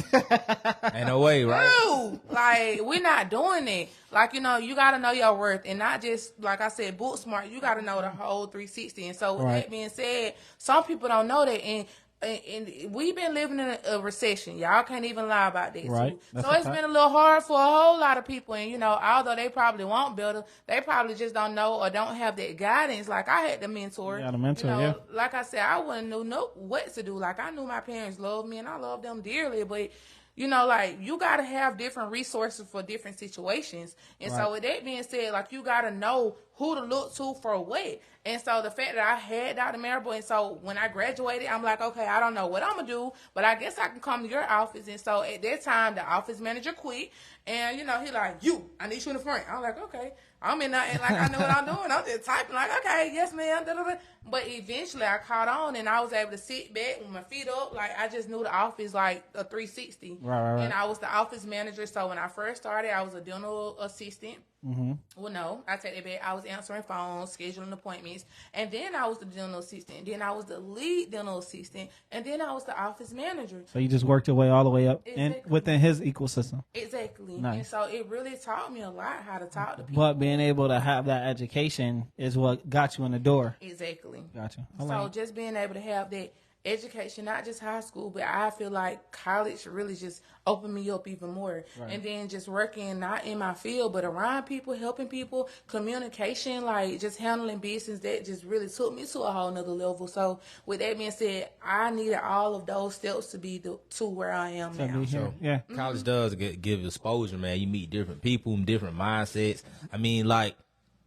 Ain't no way, right? Who? Like, we're not doing it. Like, you got to know your worth, and not just, like I said, book smart. You got to know the whole 360. And so with Right. that being said, some people don't know that, and and we've been living in a recession. Y'all can't even lie about that. Right. Too. That's So a it's fact. been a little hard for a whole lot of people. And, although they probably want better, they probably just don't know or don't have that guidance. Like, I had the mentor. You got a mentor, yeah. Like I said, I wouldn't know what to do. Like, I knew my parents loved me and I loved them dearly. But, like, you got to have different resources for different situations. And so with that being said, like, you got to know who to look to for what. And so the fact that I had Dr. Marable, and so when I graduated, I'm like, okay, I don't know what I'm going to do, but I guess I can come to your office. And so at that time, the office manager quit. And, he like, I need you in the front. I'm like, okay. I'm in there and like I know what I'm doing. I'm just typing like, okay, yes, ma'am. Da, da, da. But eventually I caught on and I was able to sit back with my feet up. Like I just knew the office like a 360. Right. And I was the office manager. So when I first started, I was a dental assistant. Mm-hmm. Well, no, I take that back. I was answering phones, scheduling appointments, and then I was the dental assistant. Then I was the lead dental assistant, and then I was the office manager. So you just worked your way all the way up Exactly. within his ecosystem. Exactly. Nice. And so it really taught me a lot how to talk to people. But being able to have that education is what got you in the door. Exactly. Gotcha. So just being able to have that education, not just high school, but I feel like college really just opened me up even more. Right. And then just working not in my field, but around people, helping people, communication, like just handling business, that just really took me to a whole nother level. So with that being said, I needed all of those steps to be to where I am now. So, yeah. College does give exposure, man. You meet different people, different mindsets. I mean, like,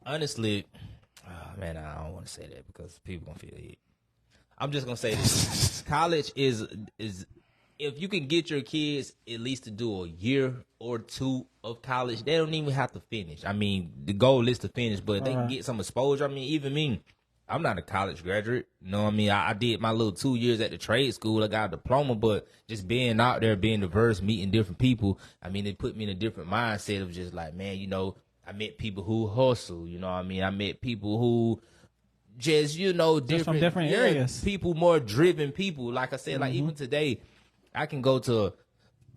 honestly, man, I don't want to say that because people gonna feel it. I'm just gonna say this: college is if you can get your kids at least to do a year or two of college, they don't even have to finish. I mean, the goal is to finish, but if they can get some exposure. I mean, even me, I'm not a college graduate. You know what I mean? I did my little 2 years at the trade school. I got a diploma, but just being out there, being diverse, meeting different people, I mean, it put me in a different mindset of just like, man, I met people who hustle. You know what I mean? I met people who just different from different areas, people, more driven people. Like I said, like even today, I can go to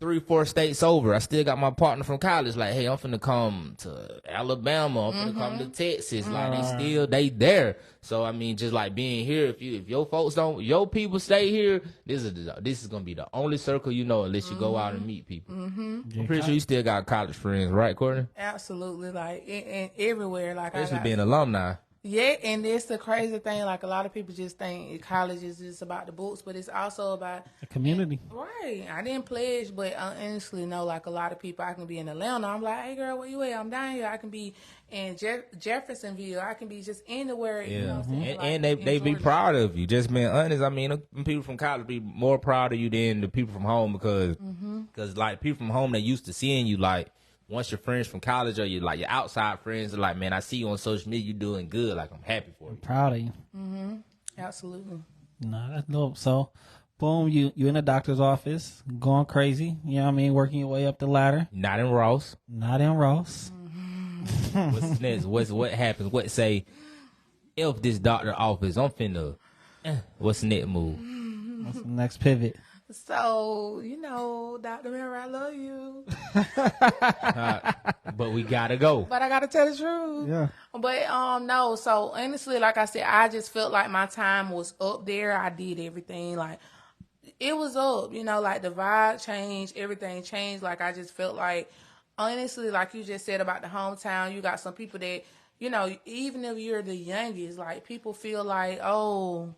3-4 states over. I still got my partner from college. Like, hey, I'm finna come to Alabama. I'm finna come to Texas. Like they there. So I mean, just like being here. If your folks don't, your people stay here. This is gonna be the only circle unless you go out and meet people. I'm pretty sure you still got college friends, right, Courtney? Absolutely, like and everywhere. Like Especially being alumni. Yeah, and it's the crazy thing. Like a lot of people just think college is just about the books, but it's also about the community. Right. I didn't pledge, but I honestly know like a lot of people. I can be in Atlanta. I'm like, hey girl, where you at? I'm down here. I can be in Jeffersonville. I can be just anywhere. Yeah, you know what I'm saying? And they be proud of you. Just being honest. I mean, people from college be more proud of you than the people from home because like people from home, they used to seeing you like. Once your friends from college or your outside friends are like, man, I see you on social media, you doing good. Like, I'm happy for you. I'm proud of you. Absolutely. No, that's dope. So, boom, you in the doctor's office, going crazy. You know what I mean? Working your way up the ladder. Not in Ross. What's next? What happens? What say? If this doctor office, I'm finna. What's the next move? What's the next pivot? So, Dr. Mary, I love you. But we gotta go. But I gotta tell the truth. Yeah. But no, so honestly, like I said, I just felt like my time was up there. I did everything. Like it was up, like the vibe changed, everything changed. Like I just felt like honestly, like you just said about the hometown, you got some people that, even if you're the youngest, like people feel like, oh,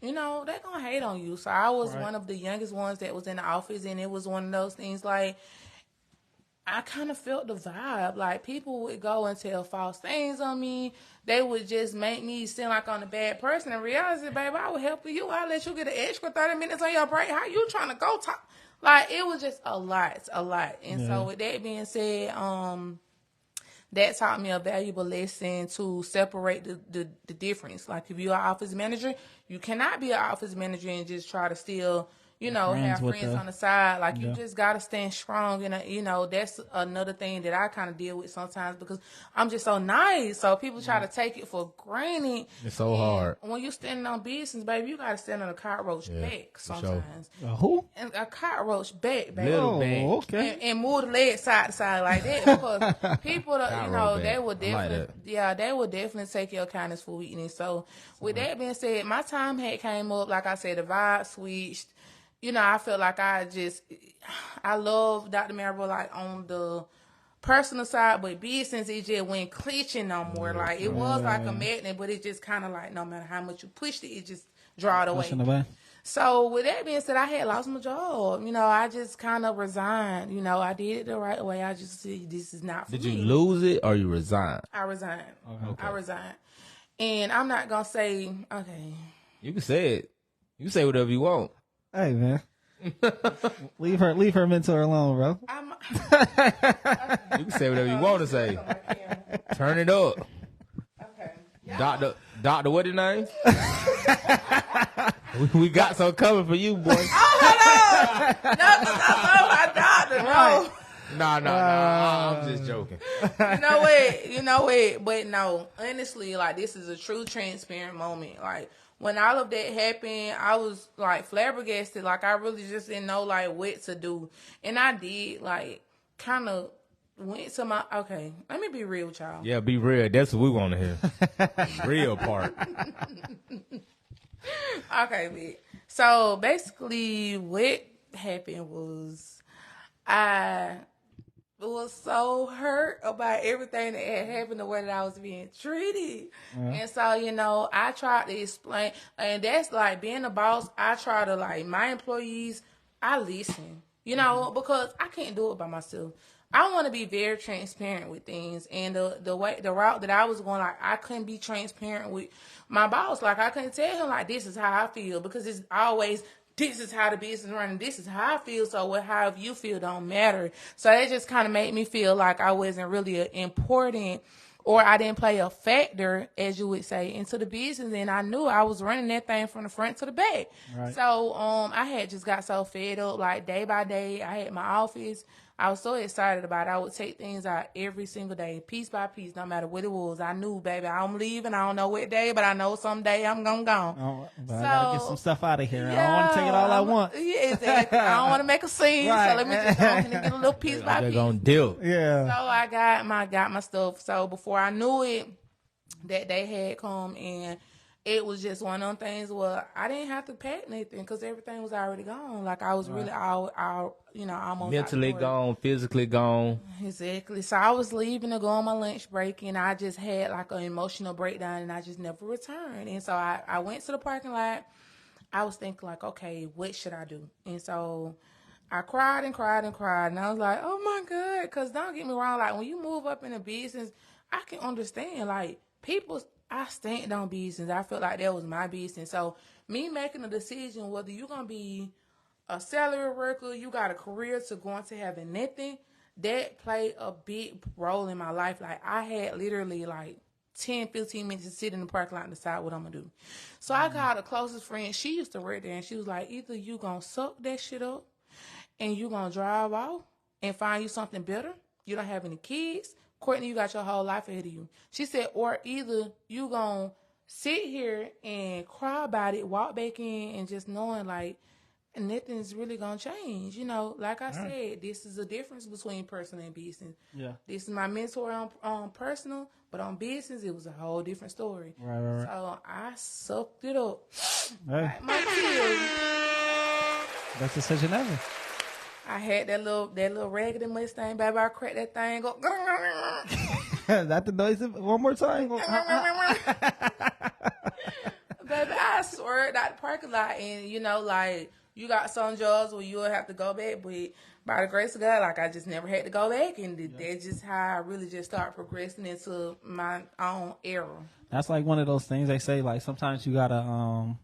they're going to hate on you. So I was one of the youngest ones that was in the office, and it was one of those things like I kind of felt the vibe. Like people would go and tell false things on me. They would just make me seem like I'm a bad person. In reality, baby, I would help you. I'll let you get an extra 30 minutes on your break. How you trying to go talk? Like it was just a lot. And so with that being said, that taught me a valuable lesson to separate the difference. Like if you're an office manager, you cannot be an office manager and just try to still, have with friends the- on the side. Like, Yeah. you just got to stand strong. And, that's another thing that I kind of deal with sometimes because I'm just so nice. So people try to take it for granted. It's so hard. When you standing on business, baby, you got to stand on a cockroach back for sure. sometimes. Who? And a cockroach back, baby. Little Oh, bag. okay. And move the leg side to side like that because people, Gyro they back. would I like definitely, they would definitely take your kindness for weakness. So with that being said, my time had came up. Like I said, the vibe switched. I felt like I love Dr. Maribel like on the personal side, but business it just went clinching no more. Like it was like a magnet, but it just kind of like no matter how much you pushed it, it just drawed away. Pushing away. So with that being said, I had lost my job. I just kind of resigned. I did it the right way. I just said, this is not for me. Did you lose it or you resigned? I resigned. Okay. I resigned. And I'm not going to say, okay. You can say it. You can say whatever you want. Hey, man. leave her mentor alone, bro. You can say whatever you want to say. Turn it up. Okay. Doctor, what his name? we got some coming for you, boy. Oh, hold on. No, 'cause I love my doctor. No. No, I'm just joking. You know what? But no, honestly, like this is a true transparent moment. Like when all of that happened, I was like flabbergasted. Like I really just didn't know like what to do. And I did like kind of went to my, okay, let me be real with y'all. Yeah, be real. That's what we want to hear. Real part. Okay, bitch. So basically what happened was I was so hurt about everything that had happened, the way that I was being treated. And so, I tried to explain, and that's like being a boss, I try to like my employees, I listen, because I can't do it by myself. I want to be very transparent with things, and the route that I was going, like I couldn't be transparent with my boss. Like I couldn't tell him like this is how I feel because it's always this is how the business running. This is how I feel. So however you feel don't matter. So that just kind of made me feel like I wasn't really important, or I didn't play a factor, as you would say, into the business. And I knew I was running that thing from the front to the back. Right. So I had just got so fed up, like day by day. I had my office. I was so excited about it. I would take things out every single day, piece by piece, no matter what it was. I knew, baby, I'm leaving. I don't know what day, but I know someday I'm going to go. Oh, but I gotta get some stuff out of here. I don't want to take it all at once. Yeah, exactly. I don't want to make a scene, Right. so let me just go ahead and get a little piece by They're piece. going to deal. Yeah. So I got my stuff. So before I knew it, that day had come, and it was just one of them things where I didn't have to pack nothing because everything was already gone. Like I was really almost Mentally out the door. gone, physically gone. Exactly. So I was leaving to go on my lunch break, and I just had like an emotional breakdown, and I just never returned. And so I went to the parking lot. I was thinking like, okay, what should I do? And so I cried and cried and cried, and I was like, oh my God, because don't get me wrong, like when you move up in a business, I can understand like I stand on business. I felt like that was my business. So me making a decision whether you're gonna be a salary worker, you got a career, to going to having nothing, that played a big role in my life. Like I had literally like 10, 15 minutes to sit in the parking lot and decide what I'm gonna do. So I called the closest friend. She used to work there, and she was like, either you gonna suck that shit up and you gonna drive off and find you something better. You don't have any kids. Courtney, you got your whole life ahead of you. She said, or either you gonna sit here and cry about it, walk back in, and just knowing like nothing's really gonna change. Like I said, this is a difference between personal and business. Yeah. This is my mentor on personal, but on business, it was a whole different story. Right. So I sucked it up. Hey, Like my tears. best decision ever. I had that little raggedy Mustang, baby. I cracked that thing up. That the noise? One more time. Baby, I swerved out the parking lot, and like you got some jobs where you'll have to go back, but by the grace of God, like I just never had to go back, and that's just how I really just start progressing into my own era. That's like one of those things they say, like sometimes you gotta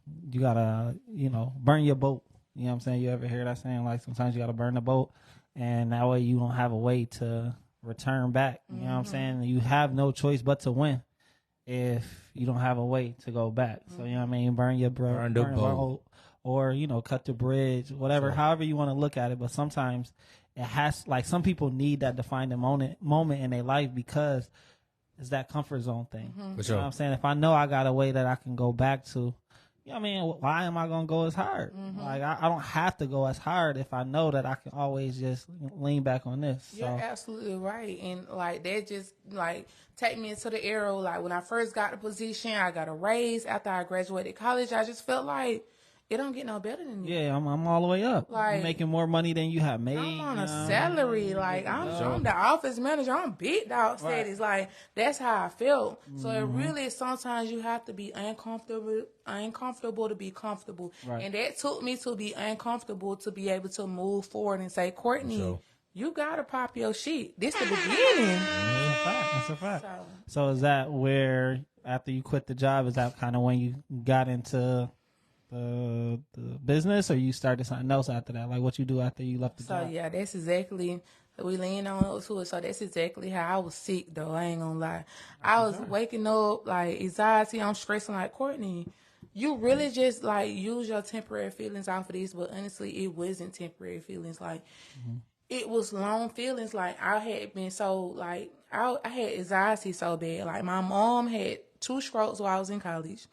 burn your boat. You know what I'm saying? You ever hear that saying? Like sometimes you gotta burn the boat, and that way you don't have a way to return back. You know what I'm saying? You have no choice but to win if you don't have a way to go back. So you know what I mean? Burn your boat. or, you know, cut the bridge, whatever, Sure. however you want to look at it. But sometimes it has, like, some people need that defining moment in their life because it's that comfort zone thing. For You know sure. what I'm saying? If I know I got a way that I can go back to, you know what I mean? Why am I going to go as hard? Like, I don't have to go as hard if I know that I can always just lean back on this. So, You're absolutely right. And like that just like take me into the era like when I first got the position, I got a raise after I graduated college. I just felt like it don't get no better than this. yeah, I'm all the way up. Like- You're making more money than you have made. I'm on you a know? salary. Like I'm the office manager. I'm big dog status. Like that's how I felt. So it really sometimes you have to be uncomfortable to be comfortable. Right. And that took me to be uncomfortable to be able to move forward and say, Courtney, Sure. you gotta pop your shit. This the beginning. That's a fact. So So is that where, after you quit the job, is that kind of when you got into the business, or you started something else after that? Like what you do after you left the So job? yeah, that's exactly we lean on to it. So that's exactly how I was sick though. I ain't gonna lie. I was waking up like anxiety. I'm stressing like Courtney. You really just like use your temporary feelings off of this, but honestly, it wasn't temporary feelings. Like it was long feelings. Like I had been so like I had anxiety so bad. Like my mom had 2 strokes while I was in college.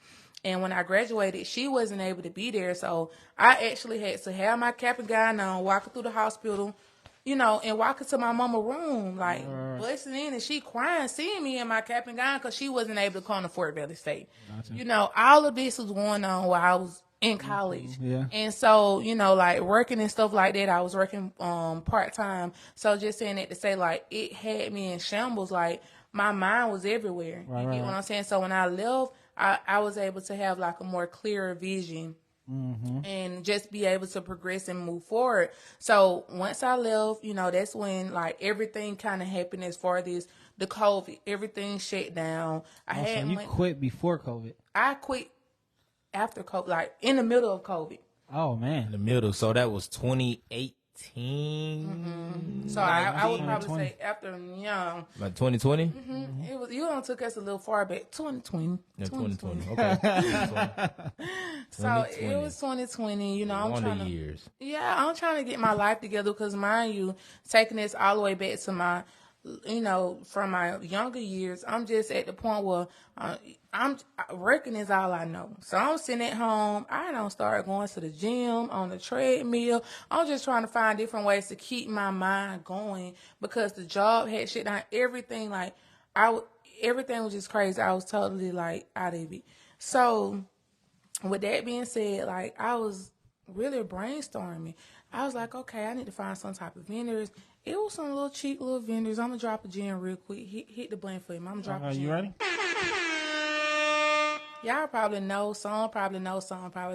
And when I graduated, she wasn't able to be there. So I actually had to have my cap and gown on, walking through the hospital, you know, and walking to my mama's room, like busting in, and she crying, seeing me in my cap and gown because she wasn't able to come to Fort Valley State. You know, all of this was going on while I was in college. Yeah. And so, you know, like working and stuff like that, I was working part-time. So just saying that to say, like, it had me in shambles. Like, my mind was everywhere. Right, You right, get what I'm saying? So when I left, I was able to have like a more clearer vision and just be able to progress and move forward. So once I left, you know, that's when like everything kind of happened as far as the COVID, everything shut down. So you quit before COVID? I quit after COVID, like in the middle of COVID. Oh In man. the middle. So that was 2018. So I would 19, probably 20. say after, Like 2020? it was, you know, took us a little far back, 2020. Yeah, 2020. Okay. 2020. So it was 2020, you know, I'm Wonder trying to, years. yeah, I'm trying to get my life together because mind you, taking this all the way back to my, you know, from my younger years, I'm just at the point where working is all I know. So I'm sitting at home. I don't start going to the gym on the treadmill. I'm just trying to find different ways to keep my mind going because the job had shit down. Everything like everything was just crazy. I was totally like out of it. So with that being said, like I was really brainstorming. I was like, okay, I need to find some type of vendors. It was some little cheap little vendors. I'm gonna drop a gem real quick. Hit the button for him. I'm gonna drop a gem. You ready? Y'all probably know some, probably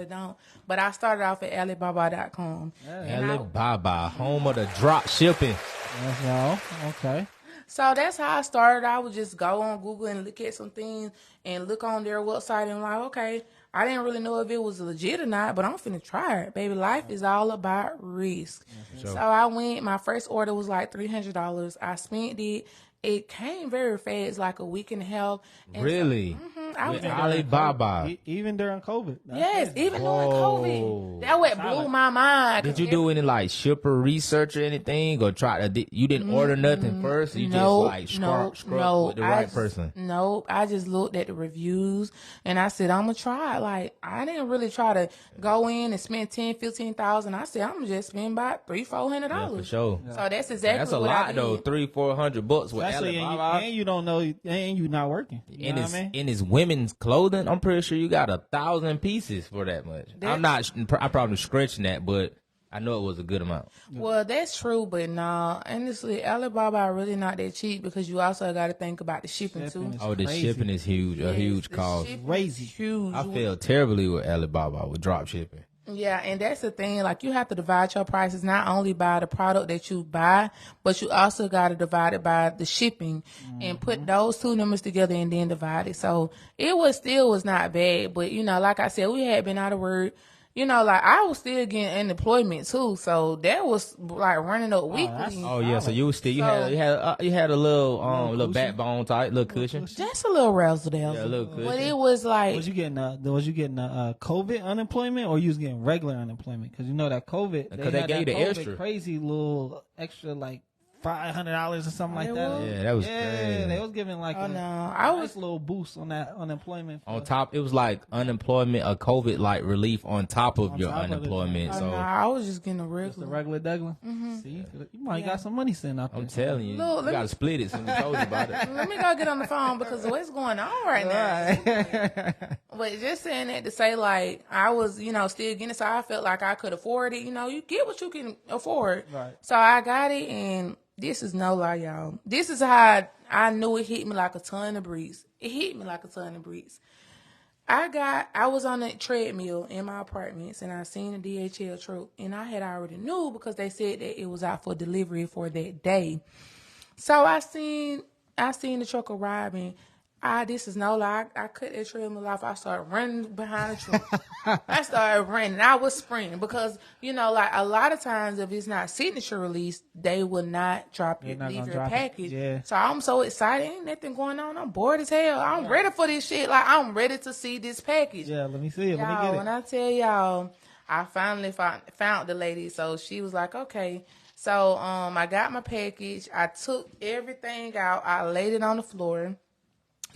don't. But I started off at Alibaba.com. Alibaba, home of the drop shipping. No. Okay. So that's how I started. I would just go on Google and look at some things and look on their website and like, okay, I didn't really know if it was legit or not, but I'm finna try it. Baby, life is all about risk. sure. So I went, my first order was like $300. I spent it. It came very fast, like a week and a half. And Really? I was With Alibaba. Even during COVID. That's yes, crazy. even during COVID. That what blew my mind. Did you do any like shipper research or anything, or try to? You didn't order nothing first. You just like scrub with the right person. Nope. I just looked at the reviews and I said, I'm gonna try it. Like I didn't really try to go in and spend $10,000-$15,000. I said I'm gonna just spend about $300-$400. Yeah, for sure. So that's exactly That's a what I lot did. though. $300-$400 with Especially Alibaba. and you don't know, and you not working. You In know his what I mean? in his women's clothing, I'm pretty sure you got 1,000 pieces for that much. I'm probably stretching that, but I know it was a good amount. Well, that's true, but nah, honestly, Alibaba are really not that cheap because you also got to think about the shipping too. Shipping. Oh, the crazy. shipping is huge, a huge The cost. shipping Crazy. is huge. I feel terribly with Alibaba with drop shipping. Yeah, and that's the thing. Like, you have to divide your prices not only by the product that you buy, but you also got to divide it by the shipping and put those two numbers together and then divide it. So it was not bad. But, you know, like I said, we had been out of work. you know, like I was still getting unemployment too, so that was like running up weekly. Oh yeah, so you was still you had a little backbone type, little cushion. Just a little razzle dazzle. Yeah, a little cushion. But it was like, Was you getting COVID unemployment or you was getting regular unemployment? Because you know that COVID, Because they gave you the COVID extra. crazy little extra like $500 or something like that. was? Yeah, that was crazy. They was giving like oh a no, nice little boost on that unemployment. On top, it was like unemployment, a COVID like relief on top of your top of it. unemployment. oh So no, I was just getting a Just a regular. regular Douglas. See, you might got some money sitting out there. I'm telling you, Look, you let gotta me- split it. Since we told you about it. Let me go get on the phone because what's going on right now? But just saying that to say, like, I was, you know, still getting it, so I felt like I could afford it. You know, you get what you can afford. Right. So I got it, and this is no lie, y'all. This is how I knew it hit me like a ton of bricks. It hit me like a ton of bricks. I was on a treadmill in my apartments, and I seen a DHL truck, and I had already knew because they said that it was out for delivery for that day. So I seen the truck arriving. This is no lie. I cut that treadmill off. I started running behind the truck. I started running. I was sprinting because, you know, like a lot of times if it's not signature release, they will not leave your package. Yeah. So I'm so excited. Ain't nothing going on. I'm bored as hell. I'm ready for this shit. Like I'm ready to see this package. Yeah, let me see it. Let me Y'all, get when it. I tell y'all, I finally found the lady. So she was like, okay. So I got my package. I took everything out. I laid it on the floor.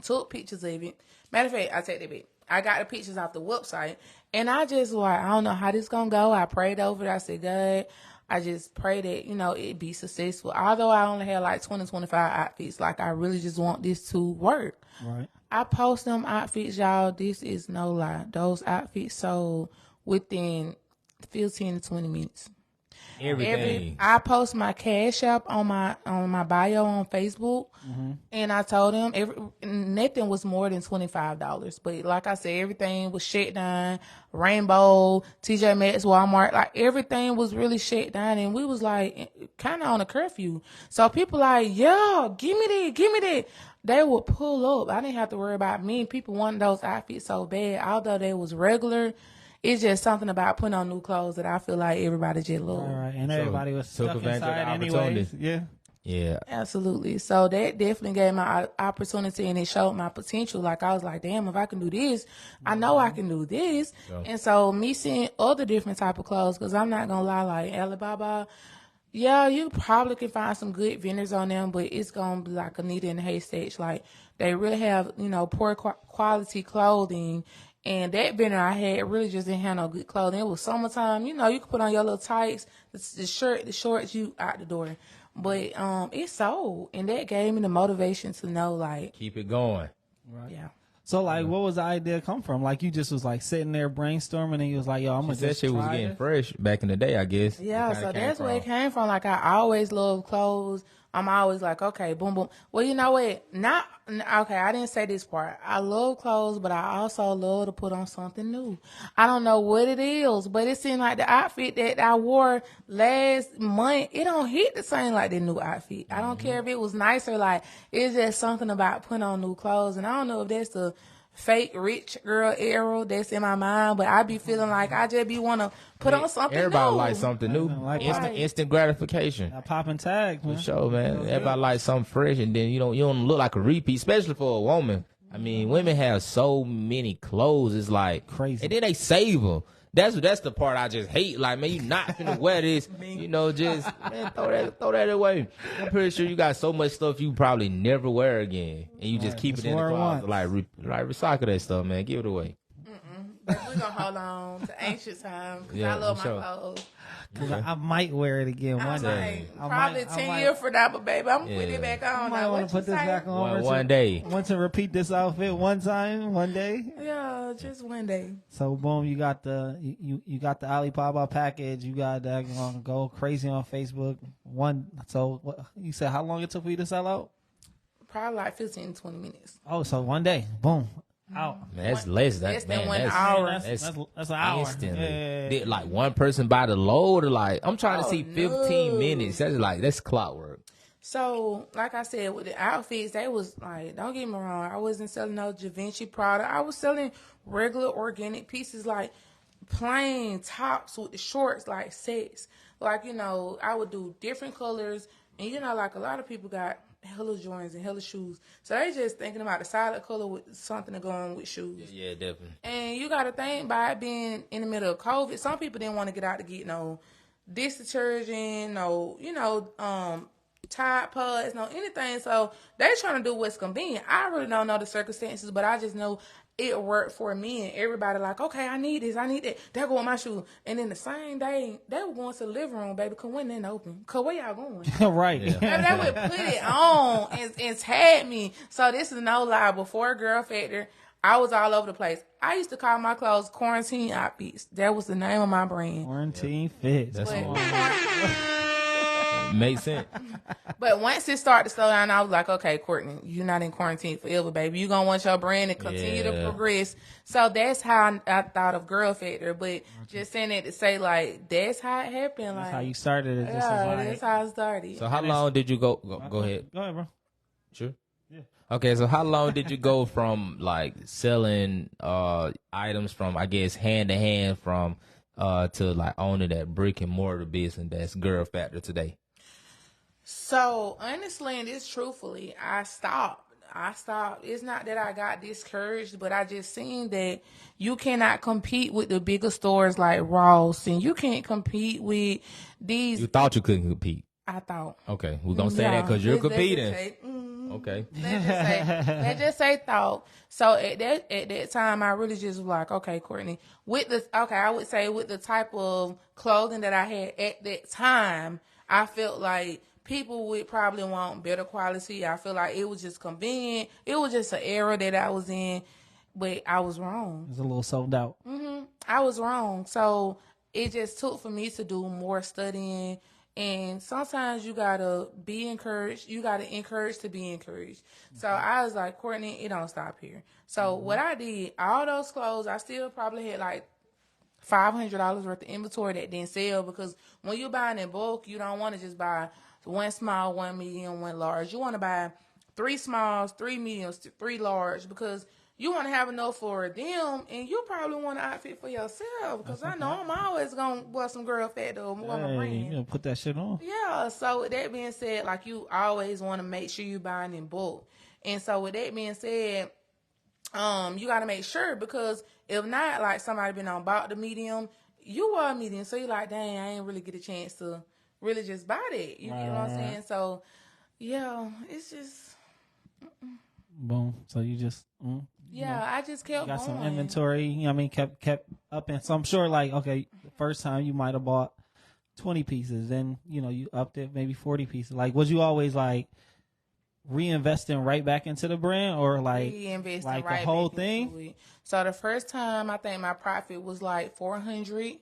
Took pictures of it. Matter of fact, I take that back. I got the pictures off the website, and I just like, I don't know how this gonna go. I prayed over it. I said, God, I just pray that, you know, it be successful. Although I only had like 20, 25 outfits, like I really just want this to work. Right. I post them outfits, y'all. This is no lie. Those outfits sold within 15 to 20 minutes. Everything. I post my Cash App on my bio on Facebook, and I told them nothing was more than $25. But like I said, everything was shut down. Rainbow, TJ Maxx, Walmart, like everything was really shut down, and we was like kind of on a curfew. So people like, yeah, give me that. They would pull up. I didn't have to worry about me. People wanted those outfits so bad, although they was regular. It's just something about putting on new clothes that I feel like everybody just loved. All right, and everybody was took stuck advantage of the inside opportunity. anyways. Yeah. Yeah. Absolutely. So that definitely gave my opportunity, and it showed my potential. Like I was like, damn, if I can do this, I know I can do this. Yeah. And so me seeing other different type of clothes, because I'm not gonna lie, like Alibaba, yeah, you probably can find some good vendors on them, but it's gonna be like a needle in the haystack. Like they really have, you know, poor quality clothing. And that vendor I had really just didn't have no good clothing. It was summertime, you know, you could put on your little tights, the shirt, the shorts, you out the door. But it sold, and that gave me the motivation to know, like, Keep it going. Right. yeah. So like, what was the idea come from? Like, you just was like sitting there brainstorming, and you was like, "Yo, I'm gonna That just shit was try getting this." fresh back in the day, I guess. Yeah, It kinda so came that's where it from. came from. Like, I always love clothes. I'm always like, okay, boom, boom. Well, you know what? Okay, I didn't say this part. I love clothes, but I also love to put on something new. I don't know what it is, but it seemed like the outfit that I wore last month, it don't hit the same like the new outfit. I don't care if it was nicer. Like, it's just something about putting on new clothes. And I don't know if that's the fake rich girl era that's in my mind, but I be feeling like I just be want to put on something Everybody new. like something new. Like Instant gratification. That popping tags, man. For sure, man. Everybody like something fresh, and then you don't look like a repeat, especially for a woman. I mean, women have so many clothes. It's like Crazy. and then they save them. That's the part I just hate. Like, man, you not finna wear this. You know, just man, throw that away. I'm pretty sure you got so much stuff you probably never wear again, and you just keep it Just in the wear it closet. once. Like recycle that stuff, man. Give it away. But we're gonna hold on to ancient time because Yeah, I love my for sure. clothes. 'Cause I might wear it again one day. Probably 10 years from now, but baby, I'm gonna put Yeah. it back I on. might Now, want what to put you this say? back on. One day. Want to repeat this outfit one time, one day. Yeah, just one day. So boom, you got the you got the Alibaba package. You got that gonna go crazy on Facebook. So what, you said how long it took for you to sell out? Probably like 15 to 20 minutes. Oh, so one day, boom, out. Man, that's less. Less than Man, 1 that's, hour. That's an hour. Instantly. Yeah. Did like one person buy the load, or like I'm trying to Oh, see 15 no. minutes. That's clockwork. So, like I said, with the outfits, they was like, don't get me wrong, I wasn't selling no Da Vinci product. I was selling regular organic pieces. Like, plain tops with the shorts, like sets. Like, you know, I would do different colors. And, you know, like a lot of people got hella Jordans and hella shoes. So they just thinking about the solid color with something to go on with shoes. Yeah, definitely. And you got to think, by it being in the middle of COVID, some people didn't want to get out to get no dish detergent, no, you know, Tide Pods, no anything. So they trying to do what's convenient. I really don't know the circumstances, but I just know it worked for me. And everybody like, okay, I need this, I need that. There go with my shoe. And then the same day, they were going to the living room, baby. Cause when they open, cause where y'all going? Right. Baby, they would put it on and tag me. So this is no lie. Before Girl Factor, I was all over the place. I used to call my clothes quarantine outfits. That was the name of my brand. Quarantine fits. That's But, makes sense. but once it started to slow down, I was like, okay, Courtney, you're not in quarantine forever, baby. You're going to want your brand to continue to progress. So that's how I thought of Girl Factor. But just saying that to say, like, that's how it happened. That's like, how you started it. Just yeah, as like, that's how it started. So how long did you go? Go ahead. Go ahead, bro. Sure. Yeah. Okay, so how long did you go from like selling items from, I guess, hand to hand from to like owning that brick and mortar business that's Girl Factor today? So honestly, and this truthfully, I stopped. It's not that I got discouraged, but I just seen that you cannot compete with the bigger stores like Ross, and you can't compete with these. You thought you couldn't compete. I thought. Okay, we're gonna say that because you're competing. Okay. Let's just say thought. So at that time, I really just was like, okay, Courtney, I would say with the type of clothing that I had at that time, I felt like people would probably want better quality. I feel like it was just convenient. It was just an era that I was in, but I was wrong. It's a little sold out. I was wrong. So it just took for me to do more studying. And sometimes you gotta be encouraged. You gotta encourage to be encouraged. So I was like, Courtney, it don't stop here. So what I did, all those clothes, I still probably had like $500 worth of inventory that didn't sell, because when you're buying in bulk, you don't want to just buy one small, one medium, one large. You want to buy 3 smalls, 3 mediums, 3 large, because you want to have enough for them, and you probably want an outfit for yourself, because I know I'm always going to wear some Girl Factor or wear my brand. You gonna put that shit on. Yeah, so with that being said, like, you always want to make sure you're buying in bulk. And so with that being said, you got to make sure, because if not, like, somebody been on bought the medium, you are a medium, so you're like, dang, I ain't really get a chance to really just buy that. You know what I'm saying? So, yeah, it's just... Boom. So you just... I just kept got going. some inventory, you know what I mean, kept up. And so I'm sure, like, okay, the first time you might have bought 20 pieces, then, you know, you upped it maybe 40 pieces. Like, was you always, like, reinvesting right back into the brand, or like Reinvesting the whole thing? into it. So the first time, I think my profit was like 400.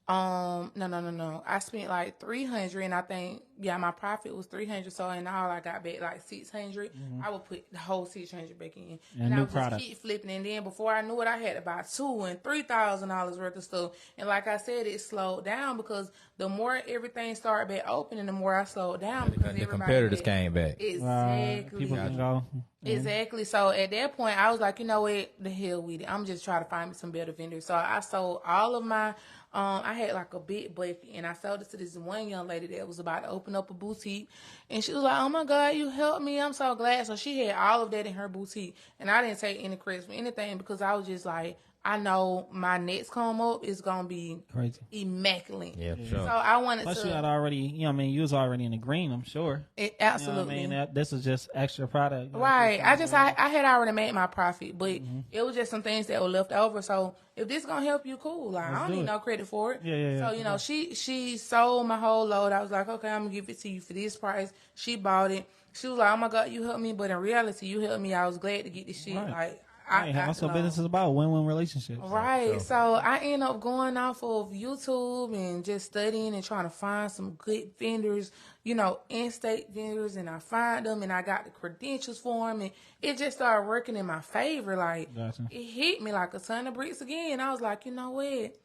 No. I spent like 300, and I think, my profit was 300. So in all, I got back like 600. I would put the whole 600 back in, and I would just keep flipping. And then before I knew it, I had to buy $2,000 and $3,000 worth of stuff. And like I said, it slowed down, because the more everything started back opening, the more I slowed down, because The competitors came back. Exactly. People can go. Exactly. So at that point, I was like, you know what, the hell with it. I'm just trying to find me some better vendors. So I sold all of my, I had like a big bucket, and I sold it to this one young lady that was about to open up a boutique. And she was like, oh my God, you helped me. I'm so glad. So she had all of that in her boutique. And I didn't take any credit for anything, because I was just like, I know my next come up is going to be crazy, immaculate. Yeah, sure. So I wanted Plus to. you had already, you know what I mean, you was already in the green, I'm sure. Absolutely. You know what I mean? This is just extra product. Right. I had already made my profit, but it was just some things that were left over. So if this going to help you, cool. Like, I don't need no credit for it. Yeah. So, you know, she sold my whole load. I was like, okay, I'm going to give it to you for this price. She bought it. She was like, oh my God, you helped me. But in reality, you helped me. I was glad to get this shit. Right. Like, that's what business is about, win-win relationships. Right. So I end up going off of YouTube and just studying and trying to find some good vendors, you know, in-state vendors, and I find them, and I got the credentials for them, and it just started working in my favor. Like, It hit me like a ton of bricks again. I was like, you know what?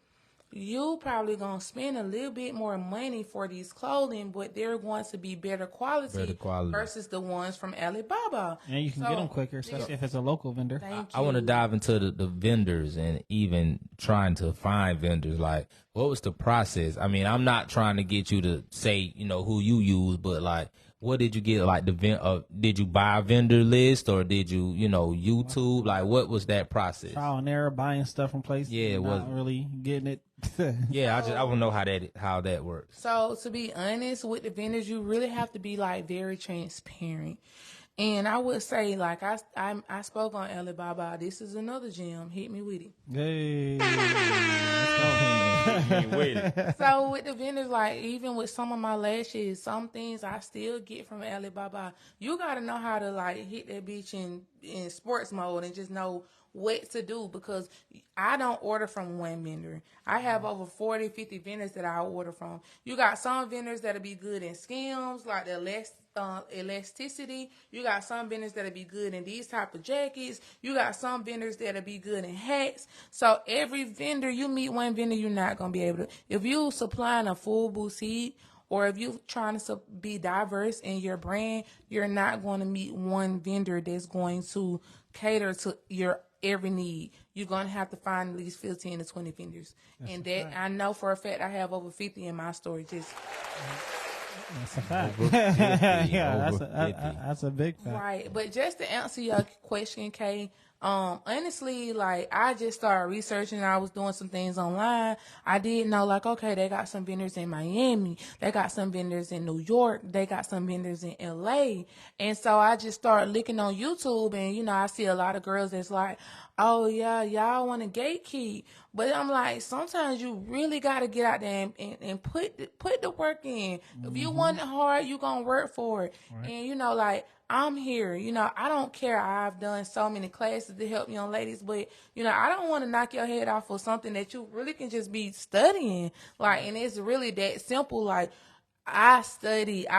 you probably gonna spend a little bit more money for these clothing, but they're going to be better quality, versus the ones from Alibaba. And you can get them quicker, especially if it's a local vendor. I want to dive into the vendors and even trying to find vendors. Like, what was the process? I mean, I'm not trying to get you to say, who you use, but like, what did you get? Like did you buy a vendor list or did you, YouTube? Like, what was that process? Trial and error, buying stuff from places. Yeah, it was really getting it. Yeah, I want to know how that works. So to be honest with the vendors, you really have to be like very transparent. And I would say, like, I spoke on Alibaba. This is another gem. Hit me with it. Hey, So with the vendors, like, even with some of my lashes, some things I still get from Alibaba. You got to know how to, like, hit that bitch in sports mode and just know what to do, because I don't order from one vendor. I have over 40, 50 vendors that I order from. You got some vendors that'll be good in skims, like the elasticity. You got some vendors that'll be good in these type of jackets. You got some vendors that'll be good in hats. So every vendor, you meet one vendor, you're not going to be able to. If you supplying a full boutique, or if you're trying to be diverse in your brand, you're not going to meet one vendor that's going to cater to your every need. You're going to have to find at least 15 to 20 vendors. That's that I know for a fact I have over 50 in my store. Just that's a fact. 50, yeah, that's a big fact. Right. But just to answer your question, Kay, honestly, like, I just started researching. I was doing some things online. I did know, like, okay, they got some vendors in Miami. They got some vendors in New York. They got some vendors in LA. And so I just started looking on YouTube, and, I see a lot of girls that's like, oh, yeah, y'all want to gatekeep. But I'm like, sometimes you really got to get out there and put the work in. Mm-hmm. If you want it hard, you going to work for it. Right. And, like, I'm here. I don't care. I've done so many classes to help young ladies, but, I don't want to knock your head off for something that you really can just be studying. Like, and it's really that simple. Like, I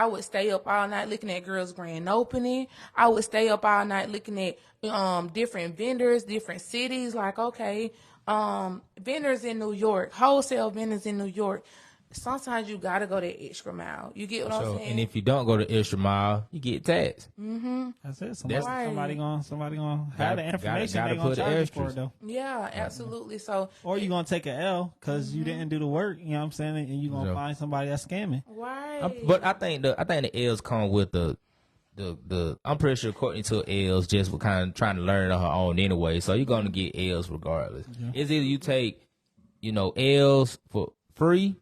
would stay up all night looking at girls' grand opening. I would stay up all night looking at different vendors, different cities. Like, okay, vendors in New York, wholesale vendors in New York. Sometimes you gotta go that extra mile. You get what I'm saying? And if you don't go the extra mile, you get taxed. Mm-hmm. That's it. Somebody gonna have the information. They gonna charge you for it though. Yeah, absolutely. So, or you gonna take an L because you didn't do the work. You know what I'm saying? And you gonna find somebody that's scamming. Right. But I think the L's come with the I'm pretty sure Courtney took L's just for kind of trying to learn on her own anyway. So you're gonna get L's regardless. Yeah. It's either you take L's for free,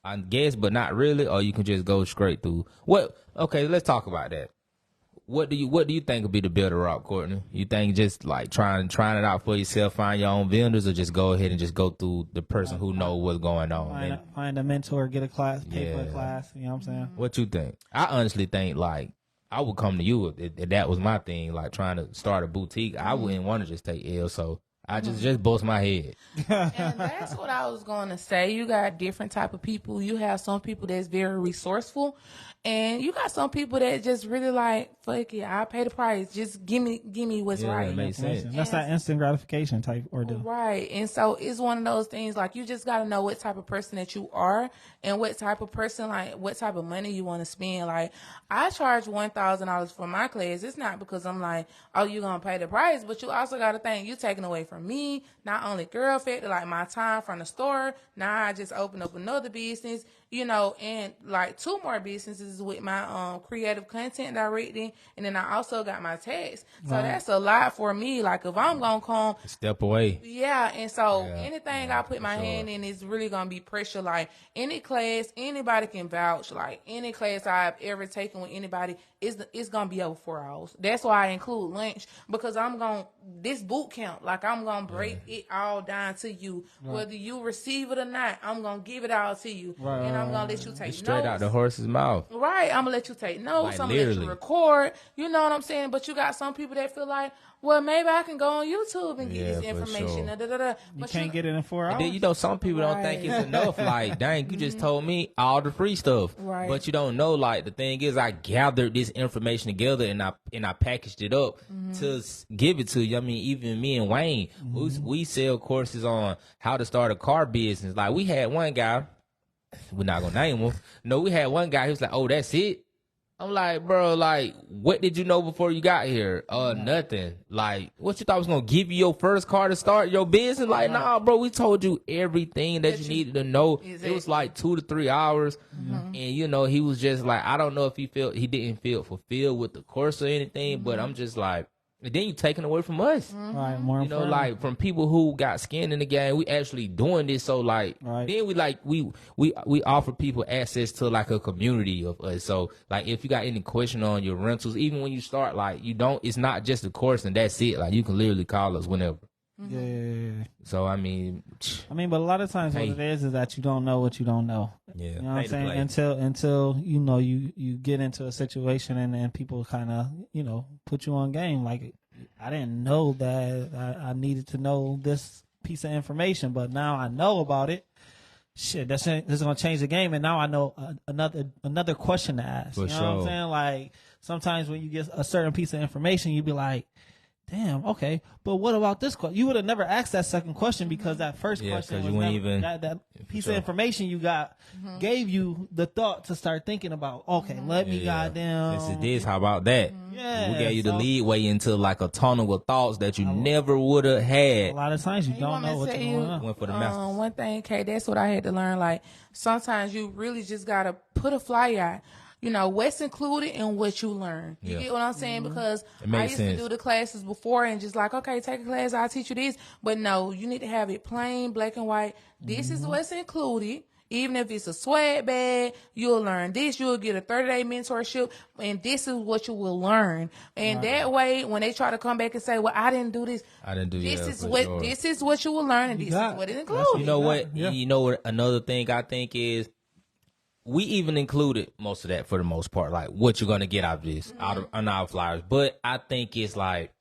I guess, but not really, or you can just go straight through. Okay, let's talk about that. What do you think would be the better route, Courtney? You think just like trying it out for yourself, find your own vendors, or just go ahead and just go through the person who knows what's going on? Find a mentor, get a class, pay for a class. You know what I'm saying? What you think? I honestly think like I would come to you if that was my thing, like trying to start a boutique. I wouldn't want to just take L, so I just bust my head. And that's what I was going to say. You got different type of people. You have some people that's very resourceful, and you got some people that just really like, fuck it, I'll pay the price. Just give me what's right. That makes sense. That's that instant gratification type ordeal. Right. And so it's one of those things, like, you just got to know what type of person that you are and what type of person, like, what type of money you want to spend. Like, I charge $1,000 for my class. It's not because I'm like, oh, you're going to pay the price, but you also got to think you taking away from me, not only girl factor, like my time from the store. Now I just opened up another business, and like 2 more businesses with my creative content directing, and then I also got my tax. So that's a lot for me. Like, if I'm gonna come step away, and so anything I put my hand in is really gonna be pressure. Like, any class, anybody can vouch. Like, any class I've ever taken with anybody, it's gonna be over 4 hours. That's why I include lunch, because this boot camp, like, I'm gonna break it all down to you, whether you receive it or not. I'm gonna give it all to you, and I'm gonna let you take It's straight notes. out the horse's mouth. Right, I'm gonna let you take notes. Like, I'm gonna let literally. you record. You know what I'm saying? But you got some people that feel like, well, maybe I can go on YouTube and get this for information. sure. Da. You But can't get it in 4 hours. Then, you know, some people don't think it's enough. Like, dang, you just told me all the free stuff. Right. But you don't know, like, the thing is, I gathered this information together and I packaged it up to give it to you. I mean, even me and Wayne, we sell courses on how to start a car business. Like, we had one guy, we're not going to name him. No, we had one guy, he was like, oh, that's it? I'm like, bro, like, what did you know before you got here? Nothing. Like, what you thought was gonna give you your first car to start your business? Like, nah, bro, we told you everything that you needed to know. Exactly. It was like 2 to 3 hours, and you know, he was just like, I don't know if he didn't feel fulfilled with the course or anything, but I'm just like, and then you taking away from us. Right, more You know, friendly. like from people who got skin in the game, we actually doing this. So like, Right. then we offer people access to like a community of us. So like, if you got any question on your rentals, even when you start, like it's not just a course and that's it. Like you can literally call us whenever. Yeah. So I mean, But a lot of times what it is that you don't know what you don't know. yeah, You know what I'm saying? Until you know you get into a situation and people kind of, you know, put you on game. Like, I didn't know that I needed to know this piece of information, but now I know about it. Shit, this is gonna change the game, and now I know another question to ask. For you know what I'm sure. saying? Like, sometimes when you get a certain piece of information, you be like, damn, okay, but what about this question? You would have never asked that second question because that first Yeah, question 'cause was you wouldn't never, even- that piece sure. of information you got gave you the thought to start thinking about, okay, let me goddamn. This is this. How about that? Yeah, we gave you the so- leadway into like a tunnel of thoughts that you never would have A had. lot of times you You don't want me know to what's tell going you, on. Went for the masters. one thing, Kay, that's what I had to learn. Like, sometimes you really just gotta put a flyer out. You know, what's included and what you learn. You Yeah. get what I'm saying? Because It makes I used sense. to do the classes before and just like, okay, take a class, I'll teach you this. But no, you need to have it plain, black and white. This is what's included. Even if it's a swag bag, you'll learn this. You'll get a 30-day mentorship, and this is what you will learn. And that way, when they try to come back and say, well, I didn't do this. I didn't do This yeah, is for what sure. this is what you will learn, and this is got- what it that's includes. You know what? Yeah. You know what? Another thing I think is we even included most of that for the most part, like what you're gonna get out of this, out of on our flyers. But I think it's like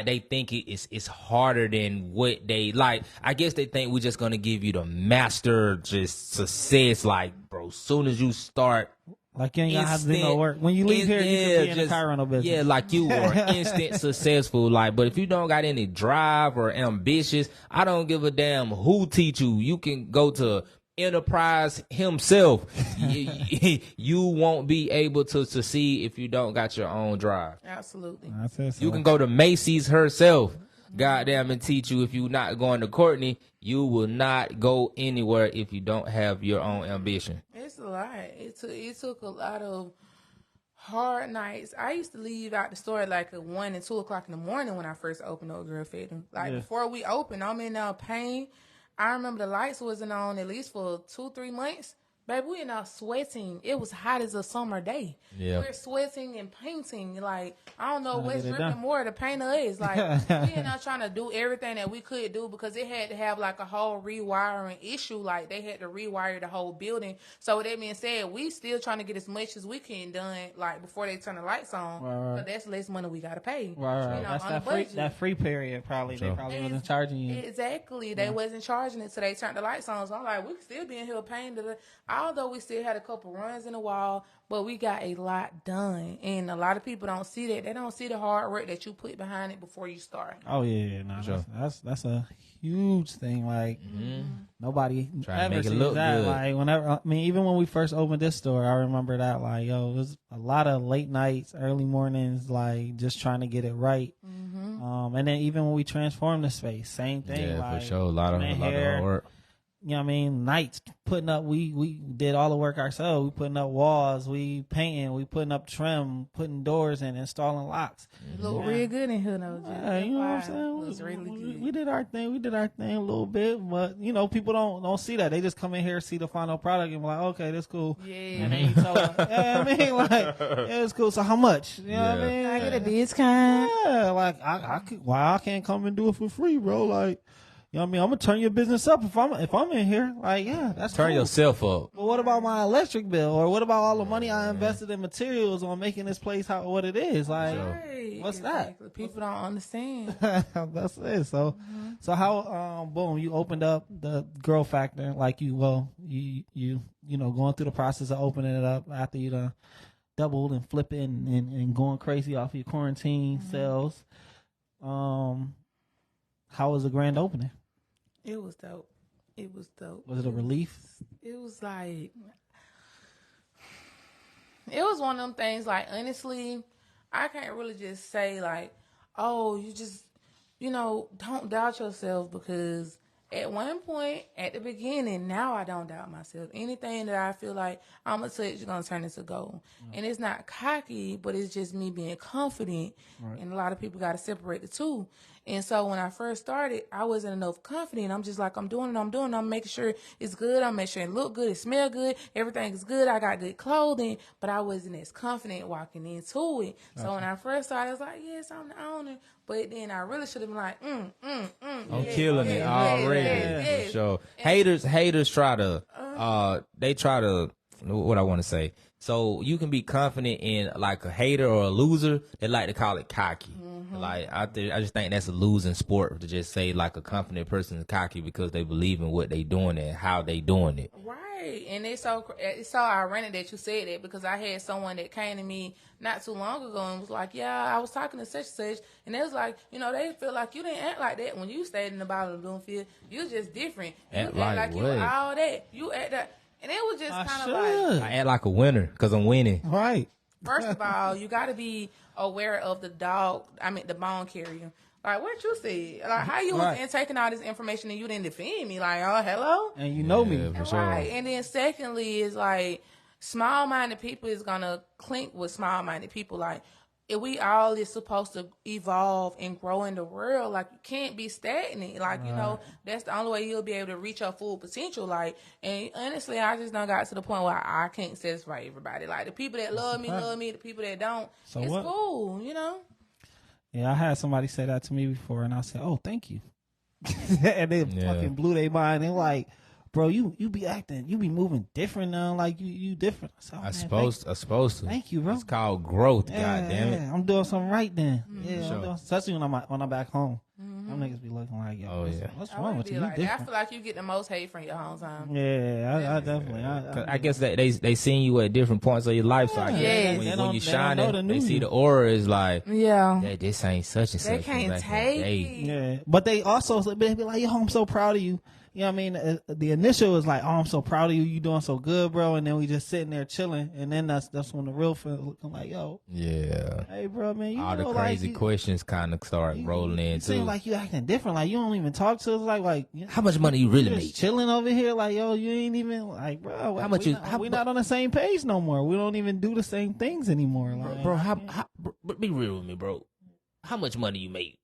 they think it's harder than what they like. I guess they think we're just gonna give you the master just success. Like, bro, soon as you start. Like, you ain't gonna have to do no Instant- work. When you leave here, you can be in the just- car rental business. Yeah, like you were instant successful. Like, but if you don't got any drive or ambitious, I don't give a damn who teach you. You can go to Enterprise himself. You won't be able to succeed if you don't got your own drive. Absolutely. That's it, so. You can go to Macy's herself, goddamn, and teach you. If you're not going to Courtney, you will not go anywhere if you don't have your own ambition. It's a lot. It took a lot of hard nights. I used to leave out the store at like at 1 and 2 o'clock in the morning when I first opened Old Girl Fitting. Like, before we opened, I'm in pain. I remember the lights wasn't on at least for 2-3 months. Baby, we in out sweating. It was hot as a summer day. Yeah. We're sweating and painting. Like, I don't know what's get it dripping done. more, the paint or us. Like, we in out trying to do everything that we could do because it had to have like a whole rewiring issue. Like, they had to rewire the whole building. So with that being said, we still trying to get as much as we can done, like, before they turn the lights on. Right. But that's less money we got to pay. Right. You know, That's on that the free, budget. that free period. Probably they probably wasn't charging you. Exactly. They wasn't charging it till they turned the lights on. So I'm like, we could still be in here paying although we still had a couple runs in the wall, but we got a lot done. And a lot of people don't see that. They don't see the hard work that you put behind it before you start. Oh yeah, no, sure. that's a huge thing. Like, nobody Try to ever make it sees look that. good. Like, whenever, I mean, even when we first opened this store, I remember that. Like, yo, it was a lot of late nights, early mornings, like just trying to get it right. And then even when we transformed the space, same thing. Yeah, like, for sure. A lot of hard work. You know what I mean? Nights putting up, we did all the work ourselves. We putting up walls, we painting, we putting up trim, putting doors in, installing locks. Look real good in here, though. You know what I'm saying? Looks really good. We did our thing. We did our thing a little bit, but you know, people don't see that. They just come in here, see the final product, and be like, okay, that's cool. Yeah. And then you tell them, yeah, I mean, like, yeah, it's cool. So how much? You know what I mean? Can I get a discount? Yeah, like I can't come and do it for free, bro. Like, know what I mean? I'm gonna turn your business up if I'm in here. Like, yeah, that's Turn cool. yourself up. But what about my electric bill, or what about all the money I invested in materials on making this place what it is? Like, Right. what's Exactly. People don't understand. that? That's it. So, so how? Boom, you opened up the Girl Factor, like you know, going through the process of opening it up after you done doubled and flipping and going crazy off your quarantine sales. How was the grand opening? It was dope. It was dope. Was it a relief? It was like, it was one of them things, like, honestly, I can't really just say, like, oh, you just, don't doubt yourself, because at one point, at the beginning, now I don't doubt myself. Anything that I feel like I'm going to touch is going to turn into gold. And it's not cocky, but it's just me being confident. Right. And a lot of people got to separate the two. And so when I first started, I wasn't enough confident. I'm just like, I'm doing it. I'm making sure it's good. I'm making sure it look good. It smell good. Everything is good. I got good clothing, but I wasn't as confident walking into it. Gotcha. So when I first started, I was like, yes, I'm the owner. But then I really should have been like, I'm killing it already. For sure. Haters try to, what I want to say. So you can be confident in like a hater or a loser. They like to call it cocky. Like I just think that's a losing sport to just say like a confident person is cocky because they believe in what they doing and how they doing it. Right, and it's so ironic that you said that, because I had someone that came to me not too long ago and was like, yeah, I was talking to such and such, and they was like, they feel like you didn't act like that when you stayed in the bottom of Bloomfield. You just different. You act like you all that. You act that. And it was just kind of like, I act like a winner because I'm winning. Right. First of all, you got to be aware of the bone carrier. Like, what you said. Like, how you was in taking all this information and you didn't defend me? Like, oh, hello? And you know me. For sure. Right. And then secondly is like, small-minded people is going to clink with small-minded people. Like, if we all is supposed to evolve and grow in the world, like, you can't be stagnant. Like, that's the only way you'll be able to reach your full potential. Like, and honestly, I just done got to the point where I can't satisfy everybody. Like, the people that love me, the people that don't, so it's cool, Yeah, I had somebody say that to me before, and I said, oh, thank you. And they fucking blew their mind. They're like, bro, you be acting, you be moving different now, like you different. I said, I supposed to. Thank you, bro. It's called growth. God damn it. I'm doing something right then. Sure. I'm doing, especially when I'm back home. Them niggas be looking like, what's wrong with you? Like I feel like you get the most hate from your hometown. Yeah, I definitely. I guess that they seen you at different points of your life, so I guess when you shining, they see the aura is like, this ain't such and such. They can't take it. Yeah, but they also they be like, yo, I'm so proud of you. You know what I mean? The initial is like, oh, I'm so proud of you. You doing so good, bro. And then we just sitting there chilling. And then that's when the real feel looking like, yo. Yeah. Hey, bro, man. You all know, the crazy like, questions kind of start rolling in, you too. seem like you acting different. Like, you don't even talk to us. Like how much money you really make? Chilling over here. Like, yo, you ain't even, like, bro. We're not on the same page no more. We don't even do the same things anymore. Like, bro, be real with me, bro. How much money you make?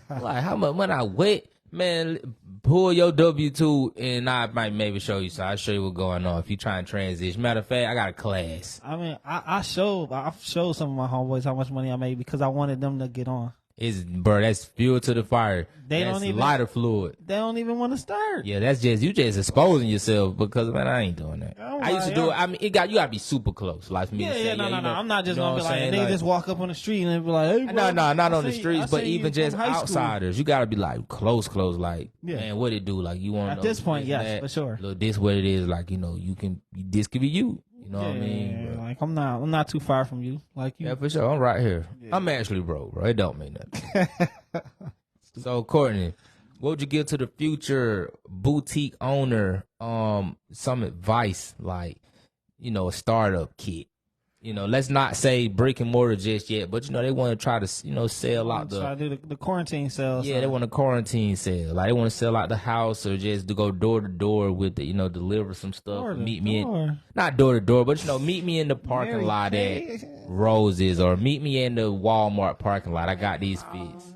Like, how much money I wet? Man, pull your W-2 and I might maybe show you. So I'll show you what's going on if you try and transition. Matter of fact, I got a class. I mean, I showed some of my homeboys how much money I made because I wanted them to get on. Bro, that's fuel to the fire. That's don't even lighter fluid. They don't even want to start. Yeah, that's you just exposing yourself because, man, I ain't doing that. I used to do it. I mean, you gotta be super close. Like for me to say, no. I'm not just gonna be like, they just walk up on the street and be like, hey, bro, no, not on the streets, but even just outsiders. You gotta be like close, like, man, what it do? Like, you want at this point, yes, for sure. Look, this what it is. Like, this could be you. You know what I mean? Bro. Like, I'm not too far from you. Like you. Yeah, for sure. I'm right here. Yeah. I'm actually broke, bro. It don't mean nothing. So, Courtney, what would you give to the future boutique owner? Some advice, like, a startup kit. Let's not say brick and mortar just yet, but they want to try to, sell out try to do the quarantine sales. Yeah, they want to quarantine sale. Like they want to sell out the house or just to go door to door with the, deliver some stuff. Meet me not door to door, but meet me in the parking lot at Roses or meet me in the Walmart parking lot. I got these fits.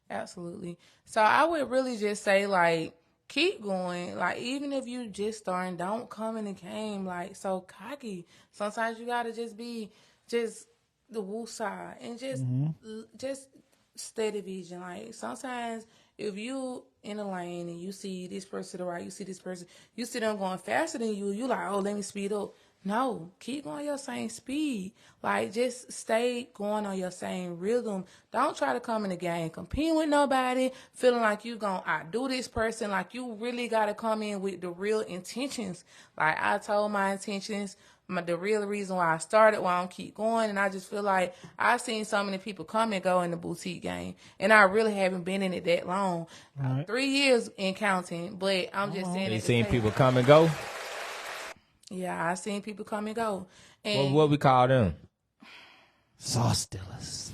Absolutely. So I would really just say like, keep going. Like, even if you just starting, don't come in the game like so cocky. Sometimes you gotta just be just the woo side and just steady vision. Like sometimes if you in a lane and you see this person to the right, you see this person, you see them going faster than you like, oh, let me speed up. No, keep going your same speed. Like, just stay going on your same rhythm. Don't try to come in the game competing with nobody, feeling like you gonna outdo this person. Like, you really gotta come in with the real intentions. Like, I told my intentions, the real reason why I started, why I don't keep going, and I just feel like I've seen so many people come and go in the boutique game, and I really haven't been in it that long. Right. 3 years in counting, but I'm just saying. You seen people come and go? Yeah, I've seen people come and go. And What we call them? Sauce dealers.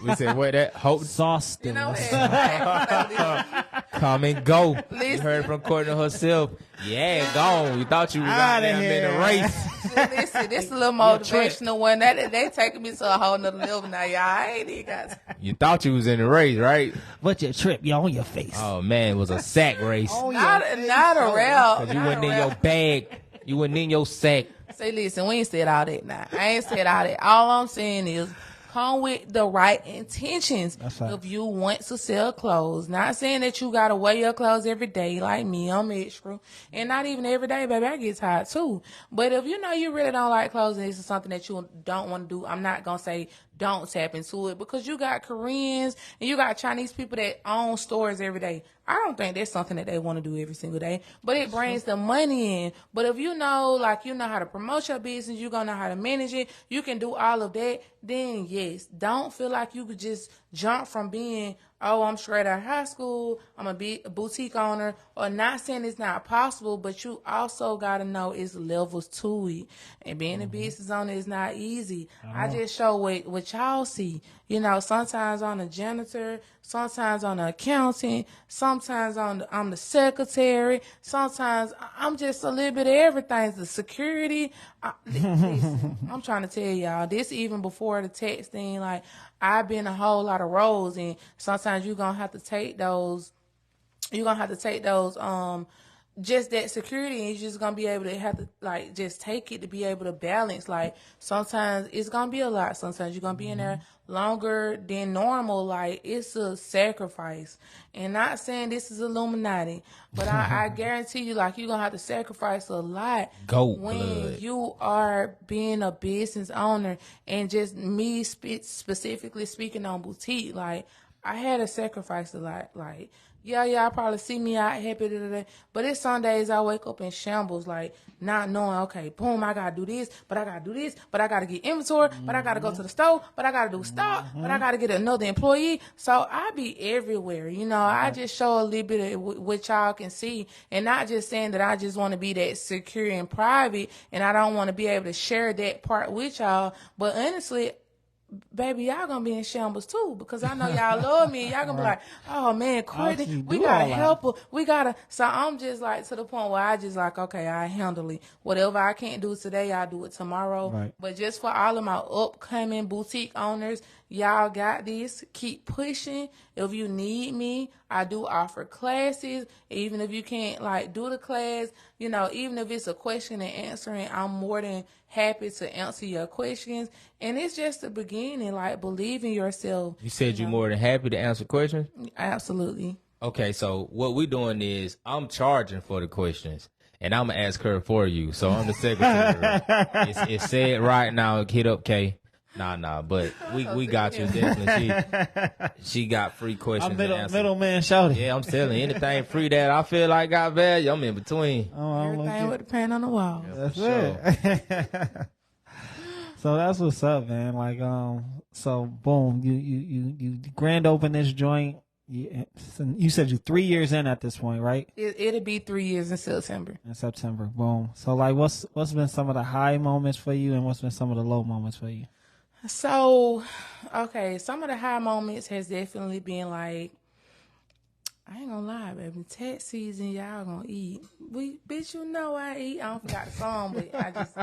We said what that? Hope Sauce you know dealers. what? come and go. You Listen. heard from Courtney herself. Yeah, gone. You thought you was out Outta there in here. the race. Listen, this is a little motivational one. They taking me to a whole nother level now, y'all. I ain't even got You thought you was in the race, right? But your trip, you on your face. Oh man, it was a sack race. not a rap. Cause you wasn't in your bag. You wasn't in your sack. Say, listen, we ain't said all that now. I ain't said all that. All I'm saying is come with the right intentions. That's right. If you want to sell clothes, not saying that you gotta wear your clothes every day like me, I'm extra, and not even every day, baby. I get tired too. But if you know you really don't like clothes and this is something that you don't want to do, I'm not gonna say don't tap into it, because you got Koreans and you got Chinese people that own stores every day. I don't think that's something that they want to do every single day, but it brings the money in. But if you know, like, you know how to promote your business, you're going to know how to manage it, you can do all of that, then yes, don't feel like you could just jump from being, oh, I'm straight out of high school, I'm a boutique owner, or not saying it's not possible, but you also got to know it's levels to it. And being a business owner is not easy. I just show what y'all see. You know, sometimes I'm a janitor, sometimes I'm an accountant, sometimes I'm the secretary, sometimes I'm just a little bit of everything. The security. Listen, I'm trying to tell y'all, this even before the text thing, like, I've been a whole lot of roles, and sometimes you're going to have to take those, just that security, and you're just going to be able to have to, like, just take it to be able to balance. Like, sometimes it's going to be a lot. Sometimes you're going to be in there longer than normal. Like, it's a sacrifice. And not saying this is Illuminati, but I guarantee you, like, you're going to have to sacrifice a lot Goat when blood. you are being a business owner. And just me specifically speaking on boutique, like, I had to sacrifice a lot. Like, yeah, y'all probably see me out happy today, but it's some days I wake up in shambles, like, not knowing, okay, boom, I gotta do this, but I gotta do this, but I gotta get inventory, but I gotta go to the store, but I gotta do stock, but I gotta get another employee. So I be everywhere, you know. I just show a little bit of what y'all can see, and not just saying that I just want to be that secure and private, and I don't want to be able to share that part with y'all, but honestly, baby, y'all gonna be in shambles too, because I know y'all love me. Y'all gonna be like, oh man, Courtney, Actually we do gotta all that. help her. We gotta. So I'm just like to the point where I just like, okay, I handle it. Whatever I can't do today, I'll do it tomorrow. Right. But just for all of my upcoming boutique owners, y'all got this. Keep pushing. If you need me, I do offer classes. Even if you can't like do the class, you know, even if it's a question and answering, I'm more than happy to answer your questions. And it's just the beginning. Like, believe in yourself. You said you're more than happy to answer questions. Absolutely. Okay, so what we're doing is I'm charging for the questions, and I'm gonna ask her for you. So I'm the secretary. It's said right now. Hit up Kay. Nah, but we got you definitely. She got free questions. I'm and answers. middleman shouting. Yeah, I'm selling anything free that I feel like got value. I'm in between. Everything with the paint on the wall. That's For it. So that's what's up, man. Like, so boom, you grand open this joint. You said you 3 years in at this point, right? It'll be 3 years in September. In September, boom. So like, what's been some of the high moments for you, and what's been some of the low moments for you? So, okay, some of the high moments has definitely been like, I ain't gonna lie, baby. Tax season, y'all gonna eat. Bitch, you know I eat. I don't forgot the song, but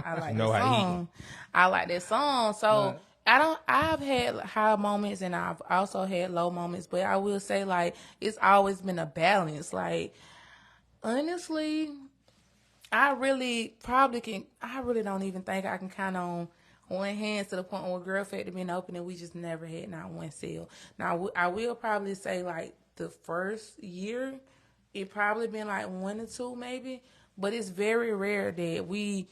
I like know that I eat. song. I like that song. So I've had high moments and I've also had low moments, but I will say, like, it's always been a balance. Like, honestly, I really don't even think I can count on one hand to the point where Girl Factory been open and we just never had not one sale. Now, I will probably say, like, the first year, it probably been like 1 or 2 maybe. But it's very rare that we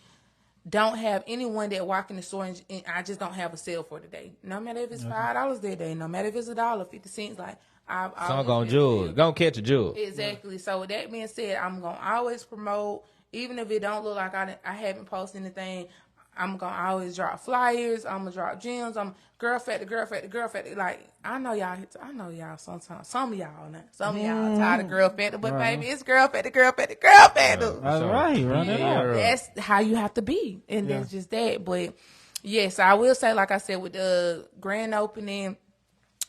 don't have anyone that walk in the store and I just don't have a sale for today. No matter if it's $5 that day, no matter if it's $1.50, like Some gonna jewel, gonna catch a jewel. Exactly. So with that being said, I'm gonna always promote, even if it don't look like I haven't posted anything. I'm gonna always drop flyers. I'm gonna drop gems. I'm girl factor. Like I know y'all. Sometimes some of y'all not. Some of y'all tired of girl factor, but baby, it's girl factor. All right, run it up. That's how you have to be, and that's just that. But yes, I will say, like I said, with the grand opening,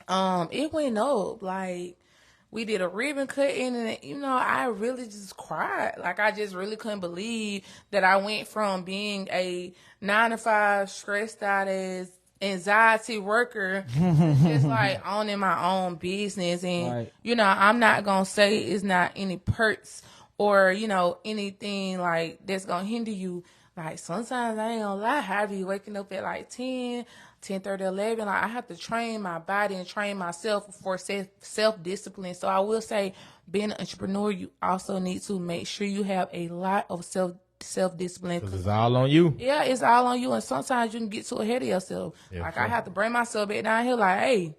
it went up. Like we did a ribbon cutting, and I really just cried. Like I just really couldn't believe that I went from being a 9-to-5 stressed out as anxiety worker to just like owning my own business. And I'm not gonna say it's not any perks or anything like that's gonna hinder you. Like sometimes I ain't gonna lie, I be waking up at like 10:30, 11. Like I have to train my body and train myself for self-discipline. So I will say, being an entrepreneur, you also need to make sure you have a lot of self-discipline. Because it's all on you. Yeah, it's all on you. And sometimes you can get too ahead of yourself. Yeah, like I have to bring myself back down here like, hey,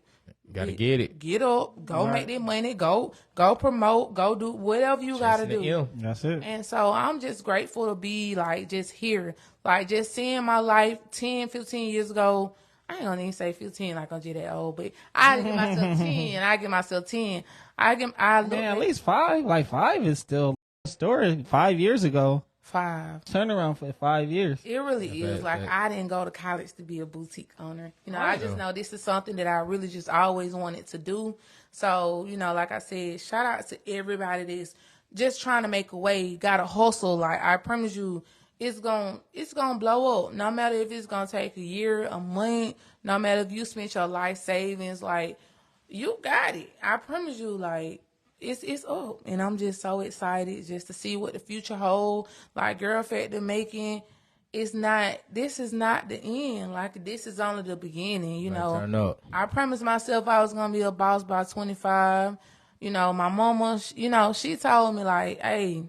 gotta get it. Get up, go make that money, go promote, go do whatever you gotta do. That's it. And so I'm just grateful to be like just here. Like just seeing my life 10, 15 years ago. I ain't gonna even say 15 like I'm just that old, but I give myself 10. I give myself 10. At least 5. Like 5 is still a story. 5 years ago. 5. Turnaround for 5 years. It really is. Like I didn't go to college to be a boutique owner. I just know this is something that I really just always wanted to do. So, like I said, shout out to everybody that's just trying to make a way, gotta hustle. Like I promise you, it's gonna blow up. No matter if it's gonna take a year, a month, no matter if you spent your life savings, like you got it. I promise you, like it's up. And I'm just so excited just to see what the future holds. Like Girl Factor making, this is not the end. Like this is only the beginning, Turn up. I promised myself I was gonna be a boss by 25. My mama, she told me like, hey,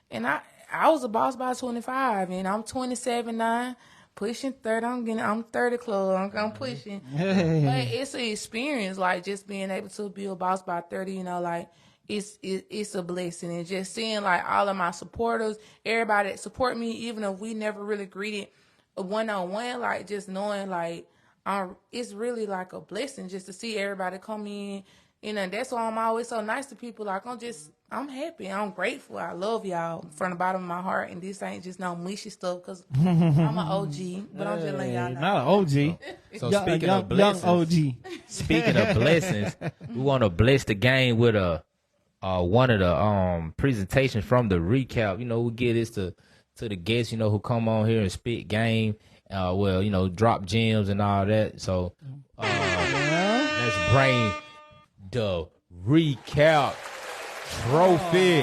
and I was a boss by 25, and I'm 27 now, pushing 30. I'm 30 club. I'm pushing. Hey. But it's an experience, like just being able to be a boss by 30. Like it's a blessing, and just seeing like all of my supporters, everybody that support me, even if we never really greeted one-on-one, like just knowing like it's really like a blessing just to see everybody come in. And that's why I'm always so nice to people. Like I'm happy. I'm grateful. I love y'all from the bottom of my heart. And this ain't just no mushy stuff because I'm an OG. But I'm just letting y'all know. Not an OG. So speaking of blessings, young OG. Speaking of blessings, we want to bless the game with one of the presentations from the recap. We give this to the guests, who come on here and spit game. Drop gems and all that. So let's bring the recap trophy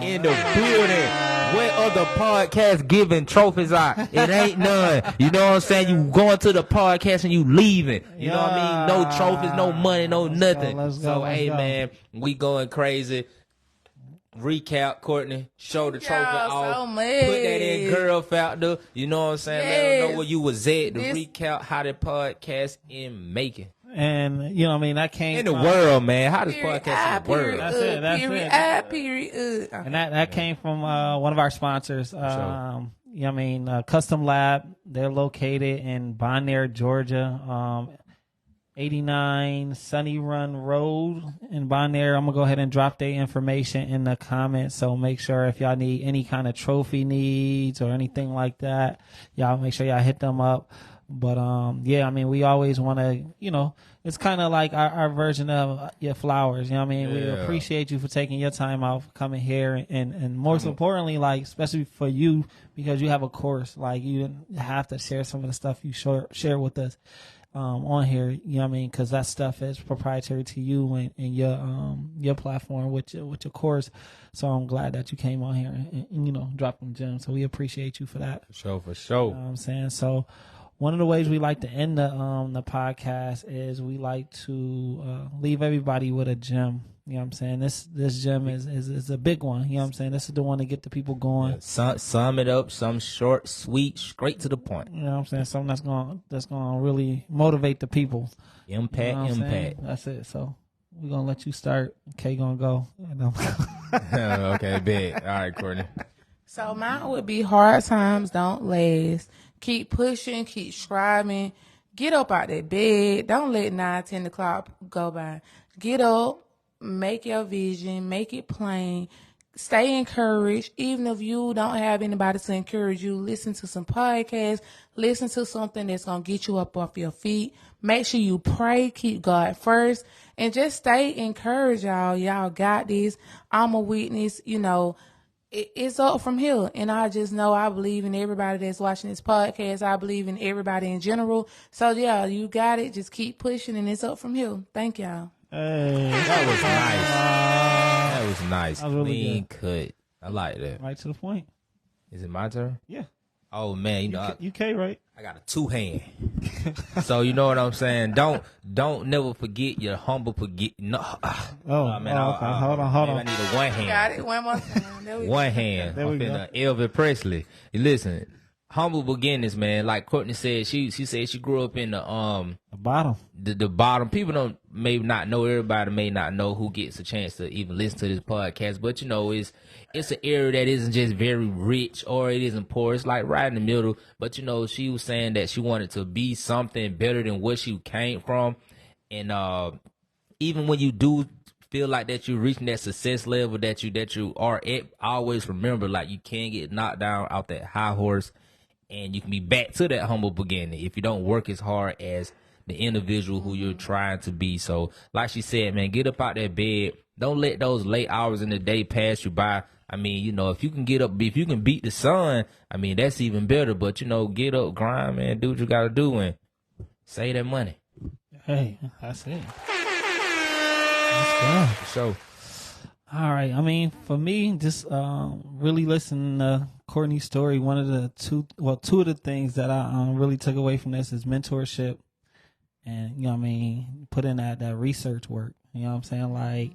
in the building. What other podcast giving trophies out? It ain't none. You know what I'm saying? You going to the podcast and you leaving. You know what I mean? No trophies, no money, no nothing. Let's go. Man, we going crazy. Recap, Courtney. Show the trophy off. So Put that in Girl Factor. You know what I'm saying? Let them know where you was at. The recap, how the podcast in making. And that came in the world, man. How does podcast in the world? That's it. Period. And that came from one of our sponsors. Custom Lab. They're located in Bonaire, Georgia. 89 Sunny Run Road in Bonaire. I'm gonna go ahead and drop their information in the comments. So make sure if y'all need any kind of trophy needs or anything like that, y'all make sure y'all hit them up. But we always want to, it's kind of like our version of your flowers. We appreciate you for taking your time out for coming here, and most importantly, like especially for you, because you have a course, like you have to share some of the stuff you share with us on here. Because that stuff is proprietary to you and your platform with your course. So I'm glad that you came on here and dropped them gems. So we appreciate you for that. For sure. You know what I'm saying? So one of the ways we like to end the podcast is we like to leave everybody with a gem. You know what I'm saying? This gem is a big one. You know what I'm saying? This is the one to get the people going. Yeah, sum it up, some short, sweet, straight to the point. You know what I'm saying? Something that's gonna really motivate the people. Impact, You know what I'm impact. saying? That's it. So we're gonna let you start. Kay gonna go. Okay, big. All right, Courtney. So mine would be hard times don't last. Keep pushing, keep striving. Get up out that bed. Don't let 9, 10 o'clock go by. Get up, make your vision, make it plain. Stay encouraged. Even if you don't have anybody to encourage you, listen to some podcasts. Listen to something that's going to get you up off your feet. Make sure you pray. Keep God first. And just stay encouraged, y'all. Y'all got this. I'm a witness, it's up from here. And I just know I believe in everybody that's watching this podcast. I believe in everybody in general. So, yeah, you got it. Just keep pushing, and it's up from here. Thank y'all. Hey, That was nice. That was nice. That was really Clean cut. I like that. right to the point. Is it my turn? Yeah. Oh, man. UK, right? I got a 2-hand. So you know what I'm saying? Don't never forget your humble forget. No. Okay. Hold on. I need a one hand. Got it. One more time. There we go. One hand. There we I'm go. finna Elvis Presley. Listen, humble beginnings, man. Like Courtney said, she said she grew up in The bottom. the bottom. People don't maybe not know. Everybody may not know who gets a chance to even listen to this podcast. But it's an area that isn't just very rich or it isn't poor. It's like right in the middle. But she was saying that she wanted to be something better than what she came from. And even when you do feel like that you're reaching that success level that you are at, always remember like you can get knocked down out that high horse, and you can be back to that humble beginning if you don't work as hard as the individual who you're trying to be. So like she said, man, get up out that bed. Don't let those late hours in the day pass you by. I mean, if you can get up, if you can beat the sun, I mean, that's even better. But, get up, grind, man, do what you got to do and save that money. Hey, that's it. Let's go. So, All right. I mean, for me, just really listening to Courtney's story. One of the two of the things that I really took away from this is mentorship, and put in that research work. You know what I'm saying? Like,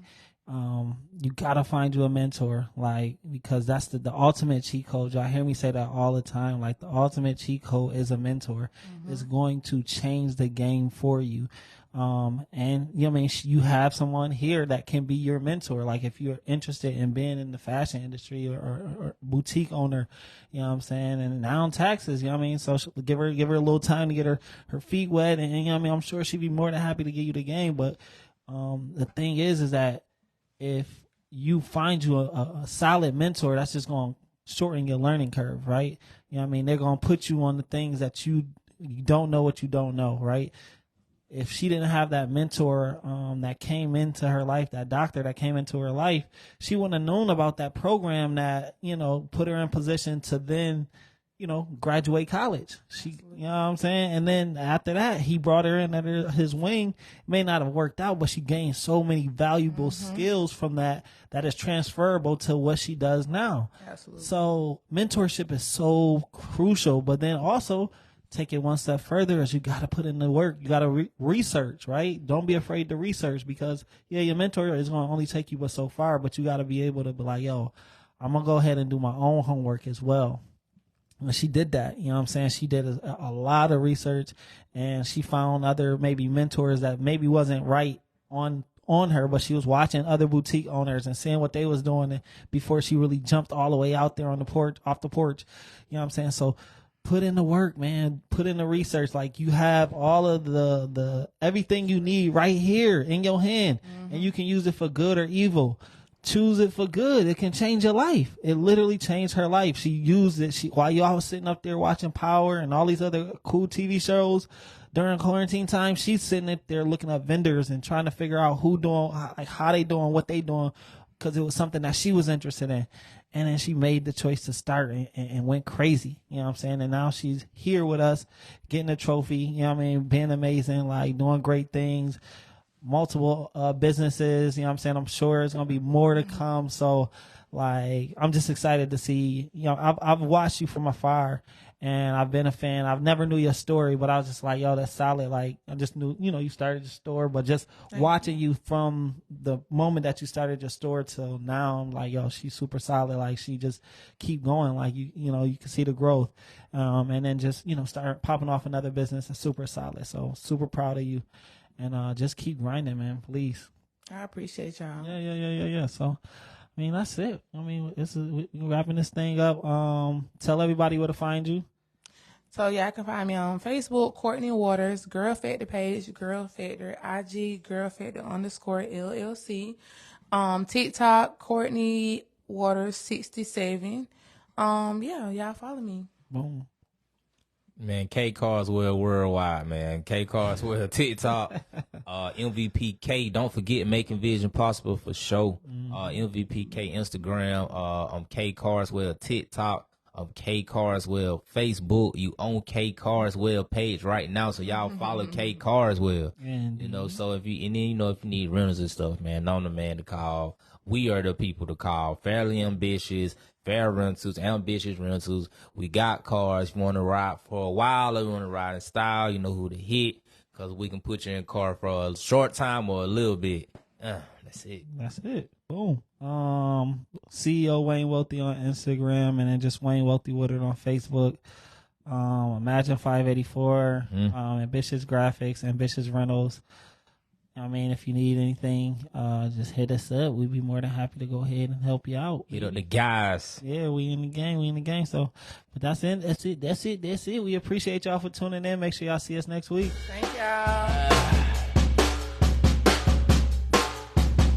you gotta find you a mentor, like, because that's the ultimate cheat code. Y'all hear me say that all the time. Like, the ultimate cheat code is a mentor. It's going to change the game for you. And you have someone here that can be your mentor. Like, if you're interested in being in the fashion industry or boutique owner, you know what I'm saying, and now on taxes, so give her a little time to get her feet wet, and I'm sure she'd be more than happy to give you the game. But the thing is that if you find you a solid mentor, that's just going to shorten your learning curve, right? They're going to put you on the things that you don't know what you don't know, right? If she didn't have that mentor that came into her life, that doctor that came into her life, she wouldn't have known about that program that, put her in position to then, graduate college. She, you know what I'm saying? And then after that, he brought her in under his wing. It may not have worked out, but she gained so many valuable skills from that is transferable to what she does now. Absolutely. So mentorship is so crucial, but then also take it one step further is you got to put in the work. You got to research, right? Don't be afraid to research, because your mentor is going to only take you but so far, but you got to be able to be like, yo, I'm going to go ahead and do my own homework as well. And she did that, you know what I'm saying? She did a lot of research, and she found other maybe mentors that maybe wasn't right on her, but she was watching other boutique owners and seeing what they was doing before she really jumped all the way out there on the porch, off the porch. You know what I'm saying? So put in the work, man. Put in the research. Like, you have all of the everything you need right here in your hand, and you can use it for good or evil. Choose it for good. It can change your life. It literally changed her life. She used it. While y'all was sitting up there watching Power and all these other cool TV shows during quarantine time, she's sitting up there looking up vendors and trying to figure out who doing, like, how they doing, what they doing, because it was something that she was interested in. And then she made the choice to start and went crazy. You know what I'm saying? And now she's here with us, getting a trophy, you know what I mean, being amazing, like doing great things, multiple businesses, you know what I'm saying? I'm sure it's going to be more to come. So Like, I'm just excited to see, I've watched you from afar and I've been a fan. I've never knew your story, but I was just like, yo, that's solid. Like, I just knew, you started your store, but just watching you from the moment that you started your store till now, I'm like, yo, she's super solid. Like, she just keep going. Like, you can see the growth. And then just, start popping off another business and super solid. So super proud of you. And just keep grinding, man, please. I appreciate y'all. Yeah. So, I mean, that's it. I mean, we're wrapping this thing up. Tell everybody where to find you. So, y'all can find me on Facebook, Courtney Waters, Girl Factor page, Girl Factor, IG, Girl Factor _LLC. TikTok, Courtney Waters 67. Y'all follow me. Boom. Man, K Carswell worldwide, man. K Carswell TikTok, MVPK. Don't forget Making Vision Possible for show. MVPK Instagram. I'm K Carswell TikTok. I'm K Carswell Facebook. You own K Carswell page right now, so y'all follow K Carswell. So if you need rentals and stuff, man, I'm the man to call. We are the people to call. Fairly Ambitious, Fair Rentals, Ambitious Rentals. We got cars. If you want to ride for a while or you want to ride in style, you know who to hit, because we can put you in a car for a short time or a little bit. That's it. Boom. CEO Wayne Wealthy on Instagram, and then just Wayne Wealthy Woodard on Facebook. Imagine 584, Ambitious Graphics, Ambitious Rentals. I mean, if you need anything, just hit us up. We'd be more than happy to go ahead and help you out. Hit up the guys. Yeah, we in the game. So, but that's it. We appreciate y'all for tuning in. Make sure y'all see us next week. Thank y'all.